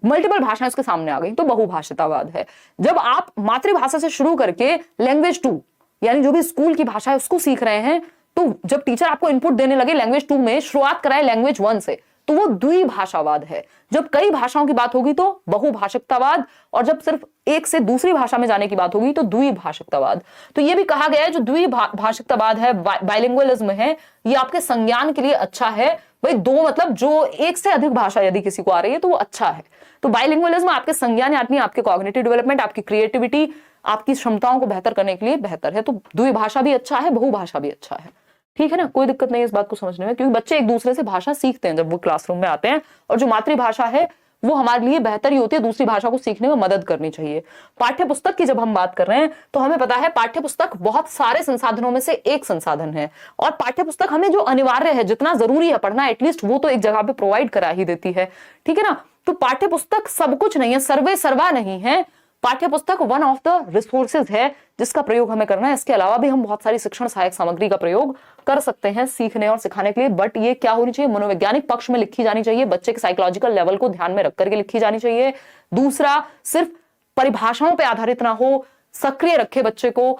मल्टीपल भाषाएं उसके सामने आ गई, तो बहुभाषितावाद है। जब आप मातृभाषा से शुरू करके लैंग्वेज 2 यानी जो भी स्कूल की भाषा है उसको सीख रहे हैं, तो जब टीचर आपको इनपुट देने लगे लैंग्वेज 2 में, शुरुआत कराए लैंग्वेज 1 से, तो वो द्विभाषावाद है। जब कई भाषाओं की बात होगी तो बहुभाषिकतावाद, और जब सिर्फ एक से दूसरी भाषा में जाने की बात होगी तो द्विभाषिकतावाद। तो ये भी कहा गया है जो द्विभाषिकतावाद है, बाइलिंगुअलिज्म है, ये आपके संज्ञान के लिए अच्छा है। भाई दो मतलब जो एक से अधिक भाषा यदि किसी को आ रही है तो वो अच्छा है। तो बाइलिंगुअलिज्म आपके संज्ञान यानी आपके कॉग्निटिव डेवलपमेंट, आपकी क्रिएटिविटी, आपकी क्षमताओं को बेहतर करने के लिए बेहतर है। तो द्विभाषा भी अच्छा है, बहुभाषा भी अच्छा है। ठीक है ना, कोई दिक्कत नहीं है इस बात को समझने में, क्योंकि बच्चे एक दूसरे से भाषा सीखते हैं जब वो क्लासरूम में आते हैं, और जो मातृभाषा है वो हमारे लिए बेहतर ही होती है, दूसरी भाषा को सीखने में मदद करनी चाहिए। पाठ्य पुस्तक की जब हम बात कर रहे हैं तो हमें पता है पाठ्य पुस्तक बहुत सारे संसाधनों में से एक संसाधन है, और पाठ्य पुस्तक हमें जो अनिवार्य है, जितना जरूरी है पढ़ना, एटलीस्ट वो तो एक जगह पे प्रोवाइड करा ही देती है। ठीक है ना, तो पाठ्य पुस्तक सब कुछ नहीं है, सर्वे सर्वा नहीं है। पाठ्य पुस्तक वन ऑफ द रिसोर्सेज है जिसका प्रयोग हमें करना है। इसके अलावा भी हम बहुत सारी शिक्षण सहायक सामग्री का प्रयोग कर सकते हैं सीखने और सिखाने के लिए, बट ये क्या होनी चाहिए? मनोवैज्ञानिक पक्ष में लिखी जानी चाहिए, बच्चे के साइकोलॉजिकल लेवल को ध्यान में रख करके लिखी जानी चाहिए। दूसरा, सिर्फ परिभाषाओं पर आधारित ना हो, सक्रिय रखे बच्चे को,